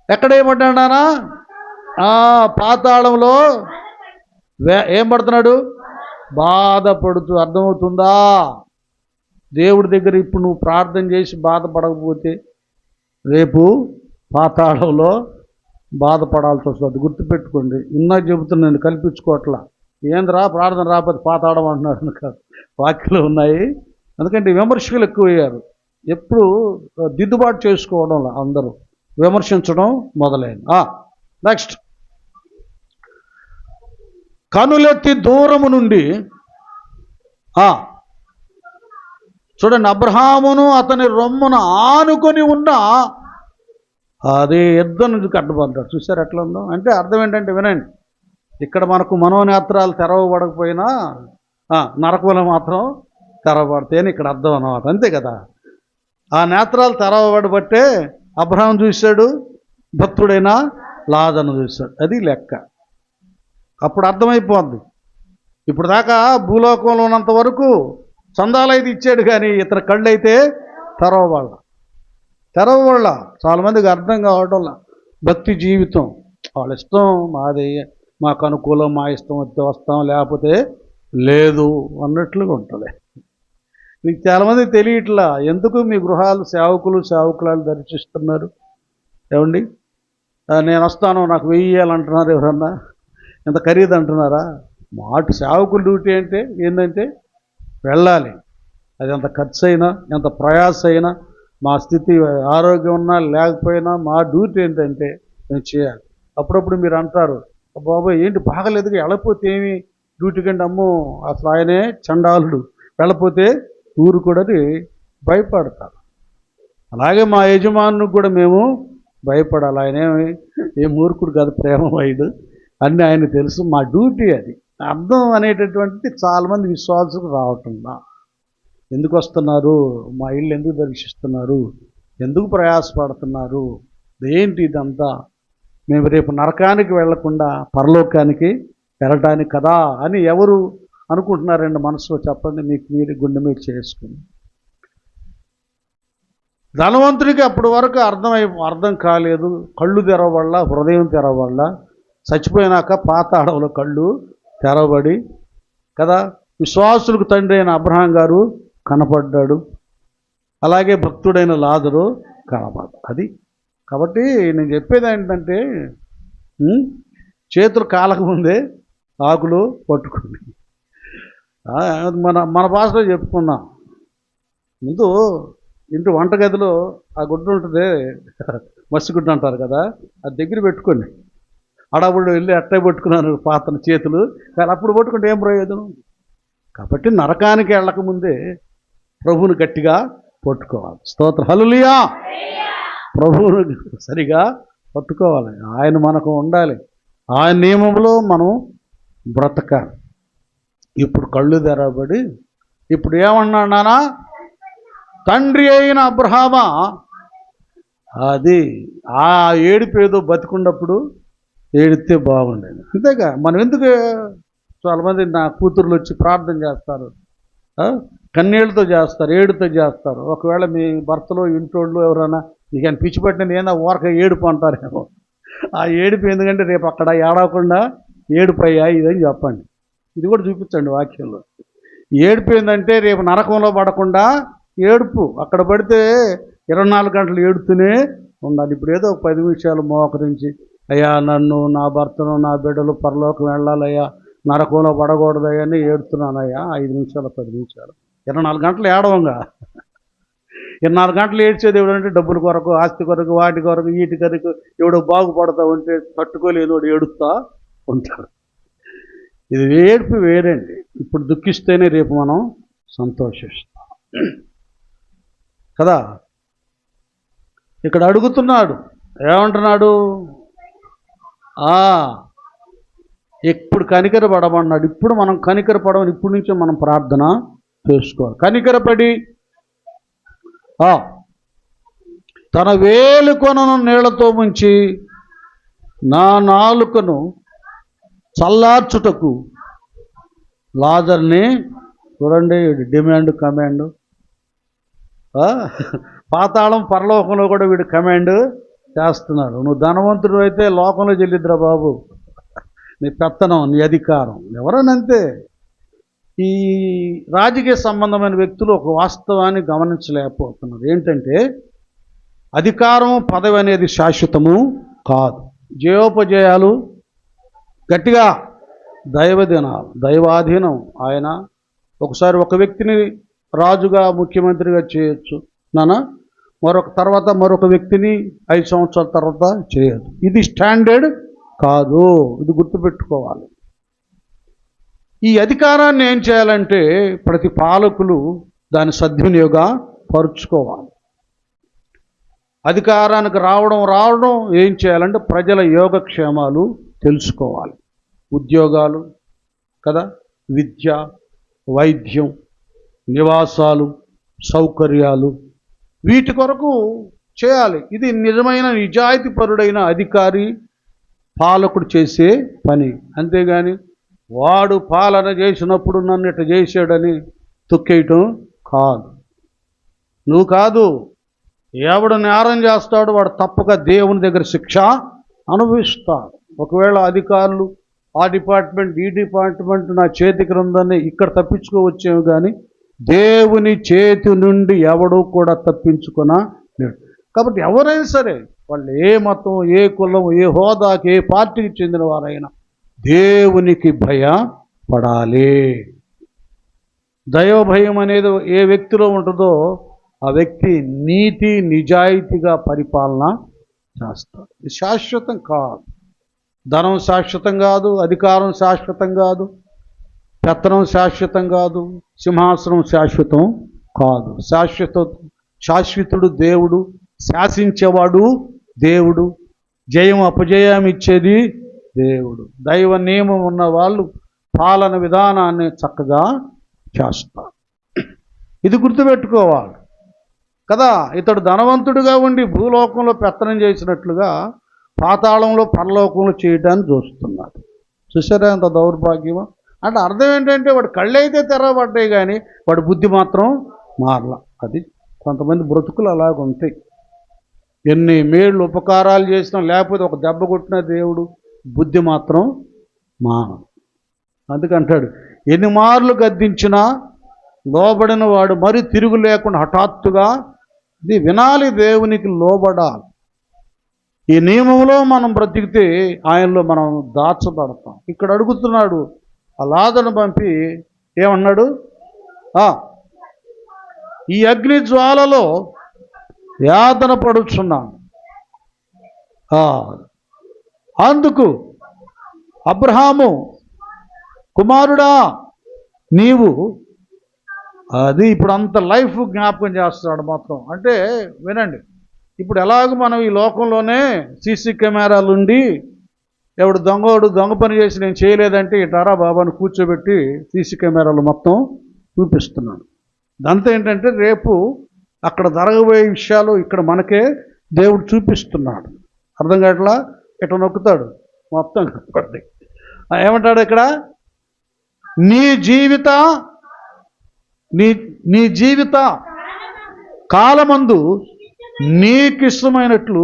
ఎక్కడేమంటాడా? పాతాళంలో ఏం పడుతున్నాడు? బాధపడుతూ. అర్థమవుతుందా? దేవుడి దగ్గర ఇప్పుడు నువ్వు ప్రార్థన చేసి బాధపడకపోతే రేపు పాతాళంలో బాధపడాల్సి వస్తుంది. గుర్తుపెట్టుకోండి. ఇన్నా చెబుతున్నాను, కల్పించుకోవట్లా. ఏంద్రా ప్రార్థన రాకపోతే పాతాళం అంటున్నాడు కాదు, వాక్యలు ఉన్నాయి. ఎందుకంటే విమర్శకులు ఎక్కువయ్యారు. ఎప్పుడు దిద్దుబాటు చేసుకోవడంలో అందరూ విమర్శించడం మొదలైంది. నెక్స్ట్, కనులెత్తి దూరము నుండి చూడండి, అబ్రహామును అతని రొమ్మున ఆనుకొని ఉన్న అదే ఎద్దును కట్టబడ్డాడు. చూసారు ఎట్లా ఉందో? అంటే అర్థం ఏంటంటే వినండి, ఇక్కడ మనకు మనోనేత్రాలు తెరవబడకపోయినా నరకులు మాత్రం తెరవబడతాయని ఇక్కడ అర్థం అన్నమాట. అంతే కదా. ఆ నేత్రాలు తెరవబడబట్టే అబ్రహాం చూశాడు, భక్తుడైన లాజరును చూశాడు. అది లెక్క. అప్పుడు అర్థమైపోద్ది. ఇప్పుడు దాకా భూలోకంలో ఉన్నంత వరకు చందాలు అయితే ఇచ్చాడు, కానీ ఇతర కళ్ళు అయితే తెరవబడాల. చాలామందికి అర్థం కావడంలా. భక్తి జీవితం వాళ్ళ ఇష్టం, మాది మాకు అనుకూలం, మా ఇష్టం వస్తే వస్తాం, లేకపోతే లేదు అన్నట్లుగా ఉంటుంది. మీకు చాలామందికి తెలియట్లా ఎందుకు మీ గృహాలు సేవకురాలు దర్శిస్తున్నారు. ఏమండి, నేను వస్తాను నాకు 1000 ఇవ్వాలంటున్నారు. ఎవరన్నా ఎంత ఖరీదు అంటున్నారా? మాట సేవకుల డ్యూటీ అంటే ఏంటంటే వెళ్ళాలి. అది ఎంత ఖర్చు అయినా, ఎంత ప్రయాస అయినా, మా స్థితి ఆరోగ్యం ఉన్నా లేకపోయినా మా డ్యూటీ ఏంటంటే మేము చేయాలి. అప్పుడప్పుడు మీరు అంటారు, బాబాయ్ ఏంటి బాగలేదు, వెళ్ళపోతే ఏమి డ్యూటీ కంటే, అమ్మో అసలు ఆయనే చండాలుడు, వెళ్ళపోతే ఊరు కూడా భయపడతారు. అలాగే మా యజమానునికి కూడా మేము భయపడాలి. ఆయనేమి ఏ మూర్ఖుడు కాదు, ప్రేమమయుడు, అన్నీ ఆయన తెలుసు. మా డ్యూటీ అది. అర్థం అనేటటువంటిది చాలామంది విశ్వాసులకు రావటంలా. ఎందుకు వస్తున్నారు, మా ఇల్లు ఎందుకు దర్శిస్తున్నారు, ఎందుకు ప్రయాసపడుతున్నారు, ఏంటి ఇదంతా? మేము రేపు నరకానికి వెళ్లకుండా పరలోకానికి వెళ్ళటానికి కదా అని ఎవరు అనుకుంటున్నారండి మనసులో? చెప్పండి, మీకు మీరు గుండె మీద చేసుకుని. ధనవంతుడికి అప్పటి వరకు అర్థం కాలేదు. కళ్ళు తెరవబడ, హృదయం తెరవబడ, చచ్చిపోయినాక పాతాళంలో కళ్ళు తెరవబడి కదా. విశ్వాసులకు తండ్రి అయిన అబ్రహాం గారు కనపడ్డాడు, అలాగే భక్తుడైన లాజరు కనపడ్డాడు. అది కాబట్టి నేను చెప్పేది ఏంటంటే, చేతులు కాలక ముందే ఆకులు పట్టుకోండి. మన భాషలో చెప్పుకున్నాం. ముందు ఇంటి వంటగదిలో ఆ గుడ్డ ఉంటుంది, మసిగుడ్డ అంటారు కదా, అది దగ్గర పెట్టుకోండి. అడవుడు వెళ్ళి అట్టే పట్టుకున్నాను పాతన చేతులు, కానీ అప్పుడు పట్టుకుంటే ఏం ప్రయోజనం? కాబట్టి నరకానికి వెళ్ళకముందే ప్రభువుని గట్టిగా పట్టుకోవాలి. స్తోత్రం, హల్లెలూయా. ప్రభువుని సరిగా పట్టుకోవాలి. ఆయన మనకు ఉండాలి, ఆయన నియమంలో మనం బ్రతకాలి. ఇప్పుడు కళ్ళు తెరబడి ఇప్పుడు ఏమన్నానా, తండ్రి అయిన అబ్రహామా, అది ఆ ఏడుపేదో బతికున్నప్పుడు ఏడితే బాగుండేది. అంతేగా. మనం ఎందుకు చాలామంది నా కూతుర్లు వచ్చి ప్రార్థన చేస్తారు, కన్నీళ్ళతో చేస్తారు, ఏడుతో చేస్తారు. ఒకవేళ మీ భర్తలో ఇంటోళ్ళు ఎవరైనా నీకు అని పిచ్చి పట్టిన ఏదో ఊరక ఏడుపు అంటారేమో. ఆ ఏడుపు ఎందుకంటే రేపు అక్కడ ఏడవకుండా ఏడుపయ్యా ఇదని చెప్పండి. ఇది కూడా చూపించండి వాక్యంలో. ఏడుపు ఏంటంటే రేపు నరకంలో పడకుండా ఏడుపు. అక్కడ పడితే 24 గంటలు ఏడుతూనే ఉండాలి. ఇప్పుడు ఏదో 10 నిమిషాలు మోకరించి అయ్యా నన్ను, నా భర్తను, నా బిడ్డలు పరలోకం వెళ్ళాలయ్యా, నరకంలో పడకూడదయ్యా అని ఏడుతున్నానయ్యా. 5 నిమిషాలు 10 నిమిషాలు 24 గంటలు ఏడవంగా. 24 గంటలు ఏడ్చేది ఎవడంటే డబ్బుల కొరకు, ఆస్తి కొరకు, వాటి కొరకు, వీటి కొరకు. ఎవడో బాగుపడతా ఉంటే తట్టుకోలేని వాడు ఏడుస్తా ఉంటాడు. ఇది ఏడుపు వేరండి. ఇప్పుడు దుఃఖిస్తేనే రేపు మనం సంతోషిస్తాం కదా. ఇక్కడ అడుగుతున్నాడు, ఏమంటున్నాడు? ఇప్పుడు కనికరపడమన్నాడు. ఇప్పుడు మనం కనికరపడమని ఇప్పటి నుంచే మనం ప్రార్థన చేసుకోవాలి. కనికరపడి తన వేలుకొనను నీళ్లతో ముంచి నా నాలుకను చల్లార్చుటకు లాజర్ని, చూడండి డిమాండ్ కమాండ్. పాతాళం పరలోకంలో కూడా వీడు కమాండ్ చేస్తున్నాడు. నువ్వు ధనవంతుడు అయితే లోకంలో చెల్లిద్దురా బాబు, నీ పెత్తనం, నీ అధికారం. ఎవరనంతే. ఈ రాజకీయ సంబంధమైన వ్యక్తులు ఒక వాస్తవాన్ని గమనించలేకపోతున్నారు. ఏంటంటే అధికారం, పదవి అనేది శాశ్వతము కాదు. జయోపజయాలు గట్టిగా దైవాధీనం. ఆయన ఒకసారి ఒక వ్యక్తిని రాజుగా, ముఖ్యమంత్రిగా చేయొచ్చు తర్వాత మరొక వ్యక్తిని 5 సంవత్సరాల తర్వాత చేయొచ్చు. ఇది స్టాండర్డ్ కాదు. ఇది గుర్తుపెట్టుకోవాలి. ఈ అధికారాన్ని ఏం చేయాలంటే ప్రతి పాలకులు దాని సద్వినియోగ పరుచుకోవాలి. అధికారానికి రావడం ఏం చేయాలంటే ప్రజల యోగక్షేమాలు తెలుసుకోవాలి. ఉద్యోగాలు కదా, విద్య, వైద్యం, నివాసాలు, సౌకర్యాలు, వీటి కొరకు చేయాలి. ఇది నిజమైన నిజాయితీపరుడైన అధికారి, పాలకుడు చేసే పని. అంతేగాని వాడు పాలన చేసినప్పుడు నన్ను ఇట్లా చేసాడని తొక్కేయటం కాదు. నువ్వు కాదు, ఎవడు నేరం చేస్తాడో వాడు తప్పక దేవుని దగ్గర శిక్ష అనుభవిస్తాడు. ఒకవేళ అధికారులు ఆ డిపార్ట్మెంట్, ఈ డిపార్ట్మెంట్ నా చేతికి ఉందని ఇక్కడ తప్పించుకోవచ్చేమో, కానీ దేవుని చేతి నుండి ఎవడూ కూడా తప్పించుకొనలేడు. కాబట్టి ఎవరైనా సరే, వాళ్ళు ఏ మతం, ఏ కులం, ఏ హోదాకి, ఏ పార్టీకి చెందిన వారైనా దేవునికి భయపడాలి. దైవ భయం అనేది ఏ వ్యక్తిలో ఉంటుందో ఆ వ్యక్తి నీతి నిజాయితీగా పరిపాలన చేస్తాడు. ఇది శాశ్వతం కాదు. ధనం శాశ్వతం కాదు, అధికారం శాశ్వతం కాదు, పెత్తనం శాశ్వతం కాదు, సింహాసనం శాశ్వతం కాదు. శాశ్వతుడు దేవుడు, శాసించేవాడు దేవుడు, జయం అపజయం ఇచ్చేది దేవుడు. దైవ నియమం ఉన్న వాళ్ళు పాలన విధానాన్ని చక్కగా చేస్తారు. ఇది గుర్తుపెట్టుకోవాలి కదా. ఇతడు ధనవంతుడిగా ఉండి భూలోకంలో పెత్తనం చేసినట్లుగా పాతాళంలో పరలోకంలో చేయటాన్ని చూస్తున్నాడు. చూసారా ఎంత దౌర్భాగ్యమో. అంటే అర్థం ఏంటంటే వాడు కళ్ళైతే తెరవబడ్డాయి కానీ వాడి బుద్ధి మాత్రం మారలా. అది కొంతమంది బ్రతుకులు అలాగ ఉంటాయి. ఎన్ని మేళ్ళు ఉపకారాలు చేసినా, లేకపోతే ఒక దెబ్బ కొట్టిన దేవుడు బుద్ధి మాత్రం మానదు. అందుకంటాడు, ఎన్ని మార్లు గద్దించినా లోబడిన వాడు మరి తిరుగు లేకుండా హఠాత్తుగా ఇది వినాలి, దేవునికి లోబడాలి. ఈ నియమంలో మనం బ్రతికితే ఆయనలో మనం దాచబడతాం. ఇక్కడ అడుగుతున్నాడు, ఆ లాజరును పంపి ఏమన్నాడు? ఈ అగ్ని జ్వాలలో యాతన పడుచున్నాను. అందుకు అబ్రహాము, కుమారుడా నీవు, అది ఇప్పుడు అంత లైఫ్ జ్ఞాపకం చేస్తున్నాడు మొత్తం. అంటే వినండి, ఇప్పుడు ఎలాగో మనం ఈ లోకంలోనే సీసీ కెమెరాలు ఉండి ఎవడు దొంగ పని చేసి నేను చేయలేదంటే ఇటారా బాబాను కూర్చోబెట్టి సీసీ కెమెరాలు మొత్తం చూపిస్తున్నాడు. ఇదంతా ఏంటంటే రేపు అక్కడ జరగబోయే విషయాలు ఇక్కడ మనకే దేవుడు చూపిస్తున్నాడు. అర్థం కావట్లా? ఇట్లా నొక్కుతాడు మొత్తం కనపడి. ఏమంటాడు ఇక్కడ? నీ జీవిత కాలమందు నీకు ఇష్టమైనట్లు,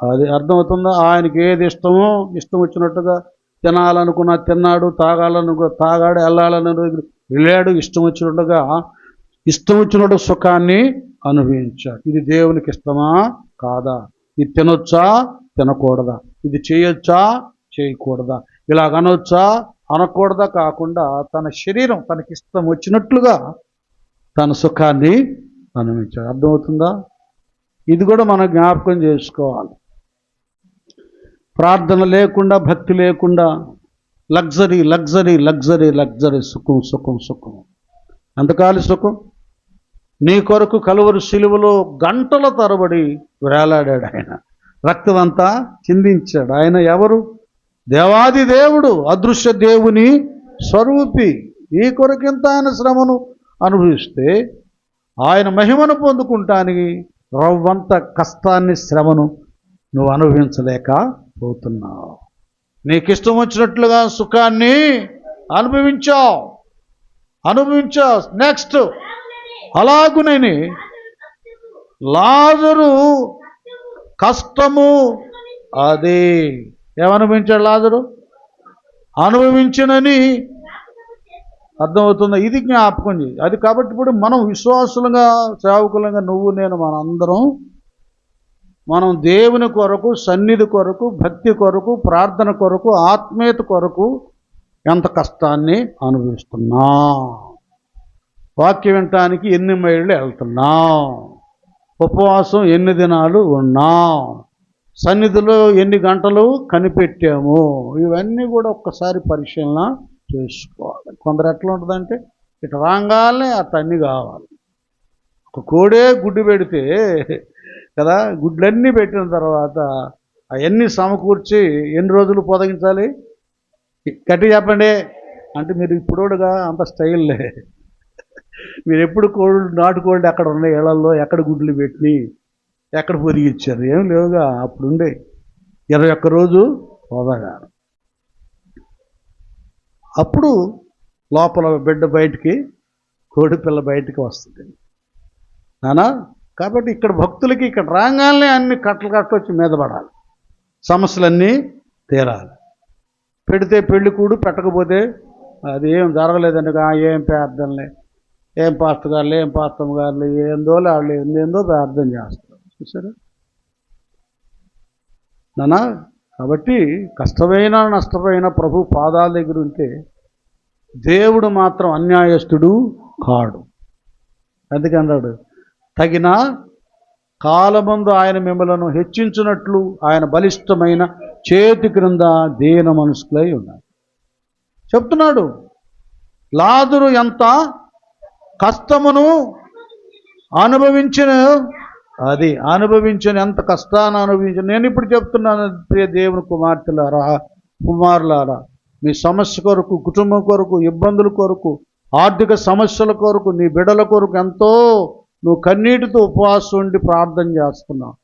అది అర్థమవుతుందా? ఆయనకి ఏది ఇష్టమో ఇష్టం వచ్చినట్టుగా తినాలనుకున్నా తిన్నాడు, తాగాడు, వెళ్ళాడు, ఇష్టం వచ్చినట్టు సుఖాన్ని అనుభవించాడు. ఇది దేవునికి ఇష్టమా కాదా? ఇది తినొచ్చా తినకూడదా? ఇది చేయొచ్చా చేయకూడదా, ఇలాగ అనొచ్చా అనకూడదా కాకుండా తన శరీరం తనకిష్టం వచ్చినట్లుగా తన సుఖాన్ని అనుభవించాడు. అర్థమవుతుందా? ఇది కూడా మనం జ్ఞాపకం చేసుకోవాలి. ప్రార్థన లేకుండా, భక్తి లేకుండా లగ్జరీ లగ్జరీ లగ్జరీ లగ్జరీ, సుఖం సుఖం సుఖం. ఎంతకాలి సుఖం? నీ కొరకు కలువరి శిలువలో గంటల తరబడి వేలాడాడు ఆయన, రక్తం అంతా చిందించాడు. ఆయన ఎవరు? దేవాది దేవుడు, అదృశ్య దేవుని స్వరూపి. నీ కొరకింత ఆయన శ్రమను అనుభవిస్తే ఆయన మహిమను పొందుకుంటానికి రవ్వంత కష్టాన్ని, శ్రమను నువ్వు అనుభవించలేకపోతున్నావు. నీకు ఇష్టం వచ్చినట్లుగా సుఖాన్ని అనుభవించావు. నెక్స్ట్ అలాగునని లాజరు కష్టము, అది ఏమనుభవించాడు లాజరు? అనుభవించనని అర్థమవుతుందా? ఇది జ్ఞాపకం చేయి. అది కాబట్టి ఇప్పుడు మనం విశ్వాసులుగా, సేవకులుగా, నువ్వు నేను మనం దేవుని కొరకు, సన్నిధి కొరకు, భక్తి కొరకు, ప్రార్థన కొరకు, ఆత్మీయత కొరకు ఎంత కష్టాన్ని అనుభవిస్తున్నాం. వాక్యం వినటానికి ఎన్ని మైళ్ళు వెళ్తున్నాం, ఉపవాసం ఎన్ని దినాలు ఉన్నాం, సన్నిధిలో ఎన్ని గంటలు కనిపెట్టాము, ఇవన్నీ కూడా ఒక్కసారి పరిశీలన చేసుకోవాలి. కొందరు ఎట్లా ఉంటుందంటే ఇటు రాగానే ఆ తన్ని కావాలి. ఒక కోడే గుడ్డు పెడితే కదా, గుడ్లన్నీ పెట్టిన తర్వాత అవన్నీ సమకూర్చి ఎన్ని రోజులు పొదగించాలి? గట్టి చెప్పండి అంటే మీరు ఇప్పుడుగా అంత స్టైల్లే. మీరు ఎప్పుడు నాటుకోళ్ళు ఎక్కడ ఉన్నాయి, ఇళ్లలో ఎక్కడ గుడ్లు పెట్టి ఎక్కడ పొదిగిచ్చారు? ఏం లేవుగా. అప్పుడుండే 21 రోజు పొదగా, అప్పుడు లోపల బిడ్డ బయటికి, కోడి పిల్ల బయటికి వస్తుంది నానా. కాబట్టి ఇక్కడ భక్తులకి ఇక్కడ రాగానే అన్ని కట్టలు వచ్చి మీద పడాలి, సమస్యలన్నీ తీరాలి. పెడితే పెళ్లి కూడు, పెట్టకపోతే అది ఏం జరగలేదండి, ఏం ప్రార్థనలే, ఏం పాస్టర్ గారులే, ఏం పాస్తమ్మ గారులే, ఏందో వాళ్ళు ఏందో ప్రార్థన చేస్తారు. చూసారా నానా? కాబట్టి కష్టమైన నష్టమైన ప్రభు పాదాల దగ్గర ఉంటే దేవుడు మాత్రం అన్యాయస్తుడు కాడు. అందుకన్నాడు, తగిన కాలమందు ఆయన మిమ్మలను హెచ్చించినట్లు ఆయన బలిష్టమైన చేతి క్రింద దీన మనసులై ఉన్నారు చెప్తున్నాడు. లాజరు ఎంత కష్టమును అనుభవించిన, అది అనుభవించిన, ఎంత కష్టాన్ని అనుభవించిన. నేను ఇప్పుడు చెప్తున్నాను, ప్రియ దేవుని కుమార్తెలారా, కుమారులారా, మీ సమస్య కొరకు, కుటుంబం కొరకు, ఇబ్బందుల కొరకు, ఆర్థిక సమస్యల కొరకు, నీ బిడ్డల కొరకు ఎంతో నువ్వు కన్నీటితో ఉపవాసం ఉండి ప్రార్థన చేస్తున్నావు,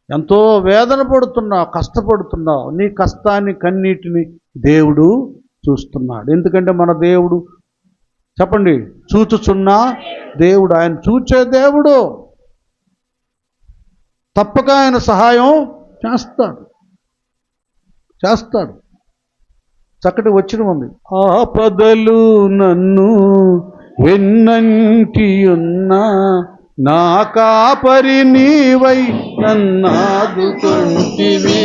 ఎంతో వేదన పడుతున్నావు, కష్టపడుతున్నావు. నీ కష్టాన్ని, కన్నీటిని దేవుడు చూస్తున్నాడు. ఎందుకంటే మన దేవుడు చెప్పండి, చూచుచున్న దేవుడు. ఆయన చూచే దేవుడు. తప్పక ఆయన సహాయం చేస్తాడు. చక్కటి వచ్చిన ఉంది. ఆపదలు నన్ను వెన్నంటి ఉన్నా, నా కాపరి నీవై నన్నాదుకొంటివి.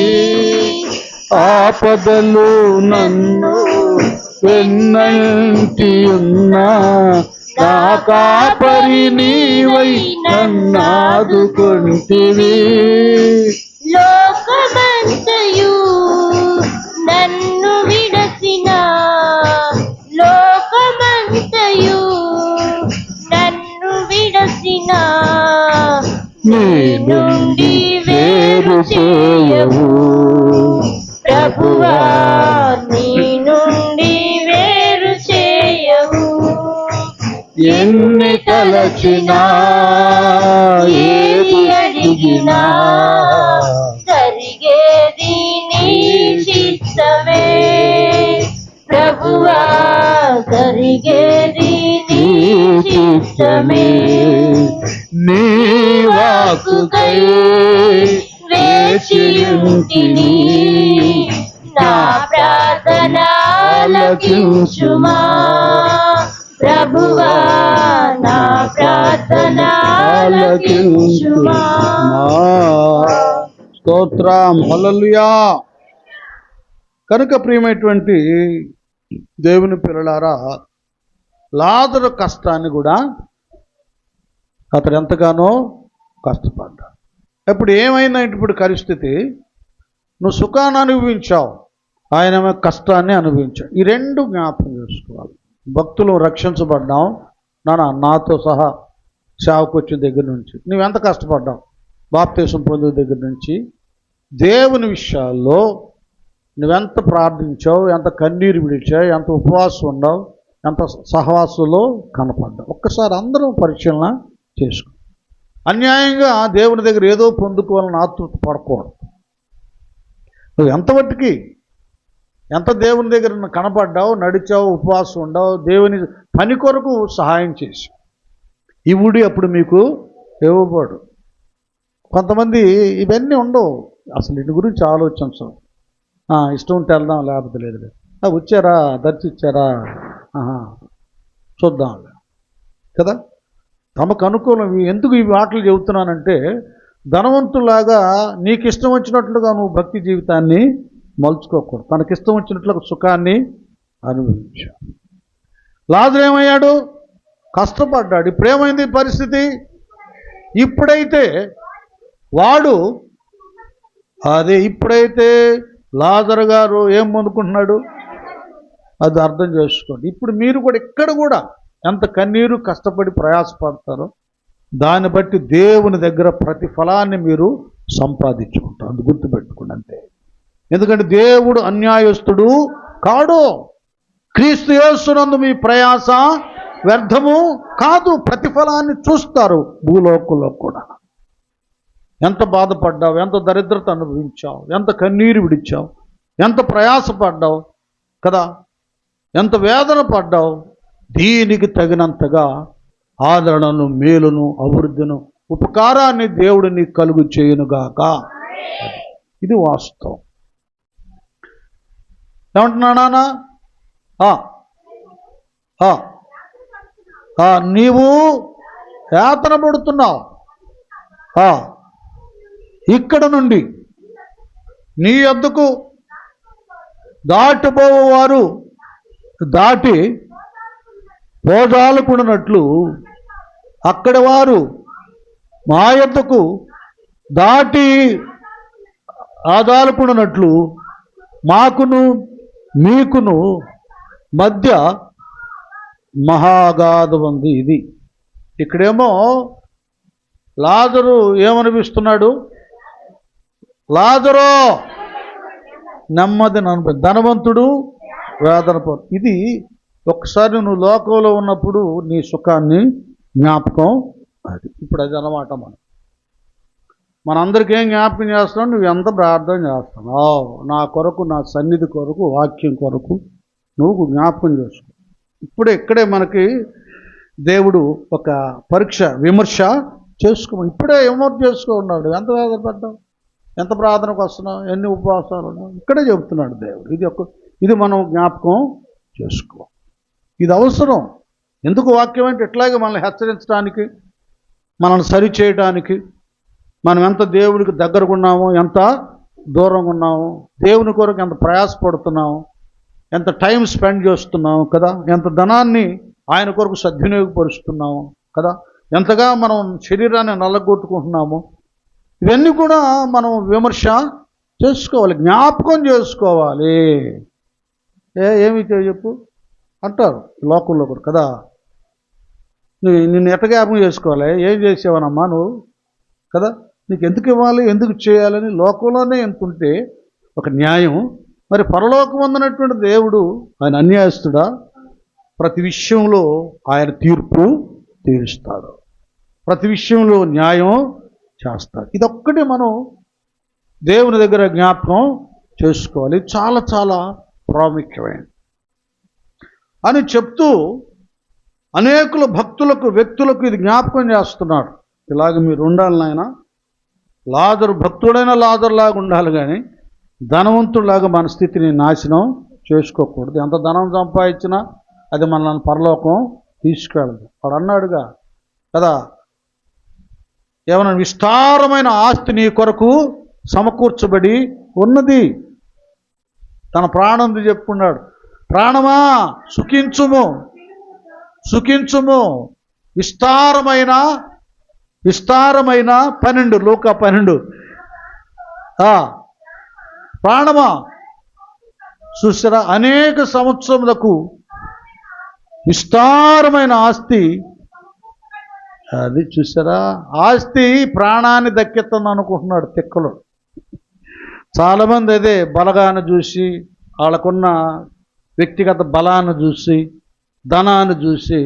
ఆపదలు నన్ను వెన్నంటి ఉన్నా, నా కాపరి నీవై నన్నాదుకొంటివి. లోకమంతయు నన్ను విడచిన, లోకమంతయు నన్ను విడచిన, నీ నుండి వేరు చేయవు ప్రభువా, నీ నుండి వేరు చేయవు. ఎన్ని తలచినా, ఏది అడిగినా, జరిగేది నీ చిత్తమే ప్రభువా, జరిగేది నీ చిత్తమే. నీ వాక్కుకై వేచియుంటిని, నా ప్రార్థన ఆలకించుమా ప్రభువా, నా ప్రార్థన ఆలకించుమా. స్తోత్రం, హల్లెలూయా. కనుక ప్రియమైనటువంటి దేవుని పిల్లలారా, లాజరు కష్టాన్ని కూడా అతడు ఎంతగానో కష్టపడ్డాడు. ఇప్పుడు ఏమైందంటే ఇప్పుడు పరిస్థితి, నువ్వు సుఖాన్ని అనుభవించావు, ఆయన కష్టాన్ని అనుభవించాడు. ఈ రెండు జ్ఞాపకం చేసుకోవాలి. భక్తులు రక్షించబడ్డాం, నాతో సహా సేవకు వచ్చిన దగ్గర నుంచి నువ్వెంత కష్టపడ్డావు, బాప్తీసం పొందిన దగ్గర నుంచి దేవుని విషయాల్లో నువ్వెంత ప్రార్థించావు, ఎంత కన్నీరు విడిచావు, ఎంత ఉపవాసం ఉన్నావు, ఎంత సహవాసంలో కనపడ్డావు. ఒక్కసారి అందరం పరిశీలన చేసుకో. అన్యాయంగా దేవుని దగ్గర ఏదో పొందుకోవాలని ఆతృత పడకూడదు. నువ్వు ఎంతవట్టుకి ఎంత దేవుని దగ్గర కనపడ్డావు, నడిచావు, ఉపవాసం ఉండవు, దేవుని పని కొరకు సహాయం చేసావు. ఇవుడి అప్పుడు మీకు ఇవ్వబడు. కొంతమంది ఇవన్నీ ఉండవు, అసలు ఇంటి గురించి ఆలోచించం. ఇష్టం ఉంటే వెళ్దాం, లేకపోతే లేదు. వచ్చారా, దర్శించారా, చూద్దాం కదా. తమకు అనుకూలం. ఎందుకు ఈ మాటలు చెబుతున్నానంటే, ధనవంతులాగా నీకు ఇష్టం వచ్చినట్లుగా నువ్వు భక్తి జీవితాన్ని మలుచుకోకూడదు. తనకిష్టం వచ్చినట్లుగా సుఖాన్ని అనుభవించాడు. లాజరు ఏమయ్యాడు? కష్టపడ్డాడు. ఇప్పుడు ఏమైంది పరిస్థితి? ఇప్పుడైతే లాజరు గారు ఏం పొందుకుంటున్నాడు అది అర్థం చేసుకోండి. ఇప్పుడు మీరు కూడా ఇక్కడ కూడా ఎంత కన్నీరు కష్టపడి ప్రయాసపడతారో దాన్ని బట్టి దేవుని దగ్గర ప్రతిఫలాన్ని మీరు సంపాదించుకుంటారు. అది గుర్తుపెట్టుకోండి అంతే. ఎందుకంటే దేవుడు అన్యాయస్తుడు కాడు. క్రీస్తు యేసునందు మీ ప్రయాస వ్యర్థము కాదు. ప్రతిఫలాన్ని చూస్తారు భూలోకంలో కూడా. ఎంత బాధపడ్డావు, ఎంత దరిద్రత అనుభవించావు, ఎంత కన్నీరు విడిచావు, ఎంత ప్రయాసపడ్డావు కదా, ఎంత వేదన పడ్డావు. దీనికి తగినంతగా ఆదరణను, మేలును, అభివృద్ధిను, ఉపకారాన్ని దేవుడు నీకు కలుగు చేయునుగాక. ఇది వాస్తవం. ఏమంటున్నానా? నీవు యాతన పడుతున్నావు. ఇక్కడ నుండి నీ యొద్దకు దాటిపోవారు దాటి పోజాలకున్నట్లు అక్కడ వారు మా యొద్దకు దాటి ఆదాలకున్నట్లు మాకును మీకును మధ్య మహాగాధం ఉంది. ఇది ఇక్కడేమో లాజరు ఏమనిపిస్తున్నాడు? లాజరు నెమ్మది అనుభవం, ధనవంతుడు వేదన పడు. ఇది ఒక్కసారి నువ్వు లోకంలో ఉన్నప్పుడు నీ సుఖాన్ని జ్ఞాపకం అది. ఇప్పుడు అది అన్నమాట. మనందరికీ ఏం జ్ఞాపకం చేస్తున్నావు? నువ్వు ఎంత ప్రార్థన చేస్తున్నావు, నా కొరకు, నా సన్నిధి కొరకు, వాక్యం కొరకు నువ్వు జ్ఞాపకం చేసుకో. ఇక్కడే మనకి దేవుడు ఒక పరీక్ష, విమర్శ చేసుకో. ఇప్పుడే విమర్శ చేసుకో ఉన్నాడు. ఎంత వేదన పడ్డావు, ఎంత ప్రార్థనకు వస్తున్నావు, ఎన్ని ఉపవాసాలు ఉన్నావు, ఇక్కడే చెబుతున్నాడు దేవుడు. ఇది మనం జ్ఞాపకం చేసుకో. ఇది అవసరం. ఎందుకు వాక్యం అంటే ఇట్లాగే మనల్ని హెచ్చరించడానికి, మనల్ని సరిచేయడానికి, మనం ఎంత దేవుడికి దగ్గరగా ఉన్నామో, ఎంత దూరంగా ఉన్నామో, దేవుని కొరకు ఎంత ప్రయాసపడుతున్నాము, ఎంత టైం స్పెండ్ చేస్తున్నాము కదా, ఎంత ధనాన్ని ఆయన కొరకు సద్వినియోగపరుస్తున్నాము కదా, ఎంతగా మనం శరీరాన్ని నల్లగొట్టుకుంటున్నాము. ఇవన్నీ కూడా మనం విమర్శ చేసుకోవాలి, జ్ఞాపకం చేసుకోవాలి. ఏమి చెప్పు అంటారు లోకంలో కూడా కదా. నిన్ను ఎట్ట జ్ఞాపకం చేసుకోవాలి? ఏం చేసావనమ్మా నువ్వు కదా, నీకు ఎందుకు ఇవ్వాలి, ఎందుకు చేయాలని లోకంలోనే ఎంత ఉంటే ఒక న్యాయం, మరి పరలోకం అందనటువంటి దేవుడు ఆయన అన్యాయస్తుడా? ప్రతి విషయంలో ఆయన తీర్పు తీరుస్తాడు, ప్రతి విషయంలో న్యాయం చేస్తాడు. ఇదొక్కటే మనం దేవుని దగ్గర జ్ఞాపకం చేసుకోవాలి. చాలా చాలా ప్రాముఖ్యమైనది అని చెప్తూ అనేకుల భక్తులకు, వ్యక్తులకు ఇది జ్ఞాపకం చేస్తున్నాడు. ఇలాగ మీరు ఉండాలి నాయన. లాజరు భక్తుడైన లాజరులాగా ఉండాలి, కానీ ధనవంతుడిలాగా మన స్థితిని నాశనం చేసుకోకూడదు. ఎంత ధనం సంపాదించినా అది మనల్ని పరలోకం తీసుకెళ్ళదు. వాడు అన్నాడుగా కదా, ఏమన్నా విస్తారమైన ఆస్తి నీ కొరకు సమకూర్చబడి ఉన్నది. తన ప్రాణంది చెప్పుకున్నాడు. ప్రాణమా సుఖించుము, సుఖించుము. విస్తారమైన 12 లూకా 12. ప్రాణమా చూసారా, అనేక సంవత్సరములకు విస్తారమైన ఆస్తి. అది చూసారా, ఆస్తి ప్రాణాన్ని దక్కెత్తుంది అనుకుంటున్నాడు తిక్కలు. చాలామంది అదే బలగాన్ని చూసి, వాళ్ళకున్న వ్యక్తిగత బలాన్ని చూసి, ధనాన్ని చూసి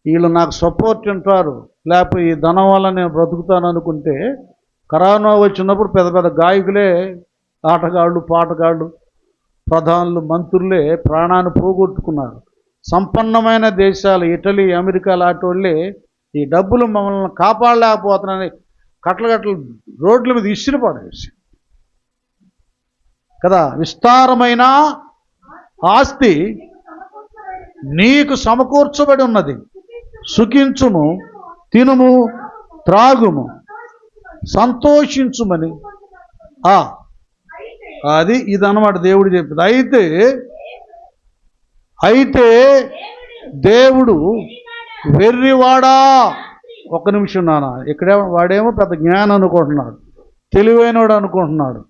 వీళ్ళు నాకు సపోర్ట్ ఉంటారు, లేకపోతే ఈ ధనం వల్ల నేను బ్రతుకుతాను అనుకుంటే కరోనా వచ్చినప్పుడు పెద్ద పెద్ద గాయకులే, ఆటగాళ్ళు, పాటగాళ్ళు, ప్రధానులు, మంత్రులే ప్రాణాన్ని పోగొట్టుకున్నారు. సంపన్నమైన దేశాలు ఇటలీ, అమెరికా లాంటి వాళ్ళే ఈ డబ్బులు మమ్మల్ని కాపాడలేకపోతున్నాయని కట్టలు రోడ్ల మీద ఇసిరి పడేసి కదా. విస్తారమైన ఆస్తి నీకు సమకూర్చబడి ఉన్నది, సుఖించుము, తినుము, త్రాగుము, సంతోషించుమని. అది ఇదన్నమాట దేవుడు చెప్పింది. అయితే దేవుడు వెర్రివాడా, ఒక్క నిమిషం నాన్న, ఇక్కడ వాడేమో పెద్ద జ్ఞానం అనుకుంటున్నాడు, తెలివైనవాడు అనుకుంటున్నాడు.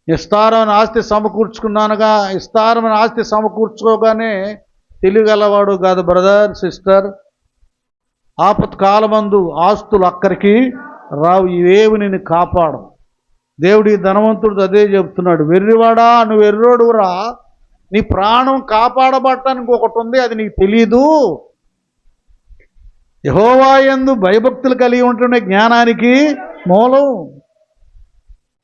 విస్తారమైన ఆస్తి సమకూర్చుకున్నానుగా, విస్తారమైన ఆస్తి సమకూర్చుకోగానే తెలియగలవాడు కాదు బ్రదర్, సిస్టర్. ఆపత్కాలమందు ఆస్తులు అక్కడికి రావు, ఇవేవి నిన్ను కాపాడం. దేవుడి ధనవంతుడు అదే చెప్తున్నాడు. వెర్రివాడా, నువ్వు వెర్రోడురా, నీ ప్రాణం కాపాడబడటానికి ఒకటి ఉంది, అది నీకు తెలీదు. యెహోవా యందు భయభక్తులు కలిగి ఉంటున్న జ్ఞానానికి మూలం.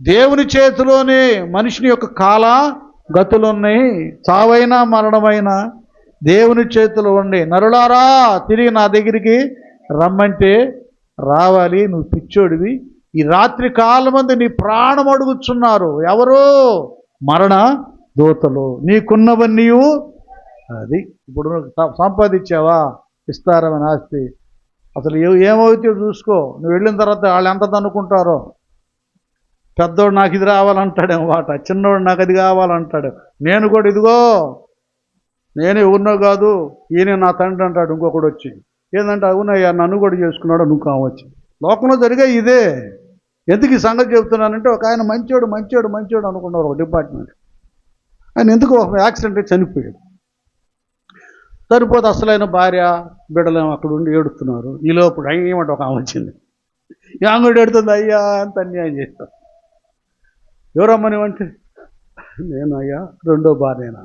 దేవుని చేతిలోనే మనిషిని యొక్క కాల గతులున్నాయి. చావైనా మరణమైనా దేవుని చేతిలో ఉండి, నరులారా తిరిగి నా దగ్గరికి రమ్మంటే రావాలి. నువ్వు పిచ్చోడివి. ఈ రాత్రి కాలమంది నీ ప్రాణం అడుగుచున్నారు. ఎవరు? మరణ దూతలు. నీకున్నవన్నీ అది. ఇప్పుడు సంపాదించావా విస్తారమైన ఆస్తి, అసలు ఏమవుతాయో చూసుకో. నువ్వు వెళ్ళిన తర్వాత వాళ్ళు ఎంత అనుకుంటారో. పెద్దోడు నాకు ఇది రావాలంటాడేమో మాట, చిన్నోడు నాకు అది కావాలంటాడు. నేను కూడా ఇదిగో నేనే ఎవరినో కాదు, ఈయన నా తండ్రి అంటాడు ఇంకొకడు వచ్చి. ఏంటంటే అవునయ్యా నన్ను కూడా చేసుకున్నాడు, నువ్వు కావచ్చు. లోకంలో జరిగే ఇదే. ఎందుకు ఈ సంగతి చెబుతున్నానంటే, ఒక ఆయన మంచోడు మంచోడు మంచోడు అనుకున్నారు ఒక డిపార్ట్మెంట్. ఆయన ఎందుకు ఒక యాక్సిడెంట్ చనిపోయాడు. సరిపోతే అసలైన భార్య బిడ్డలేమో అక్కడ ఉండి ఏడుతున్నారు. ఈ లోపల ఏమంటే ఒక ఆమె వచ్చింది. ఈ ఆమె కూడా ఏడుతుంది, అయ్యా అంత అన్యాయం చేస్తాను. ఎవరమ్మని అంటే, నేను అయ్యా రెండో భార్యనా.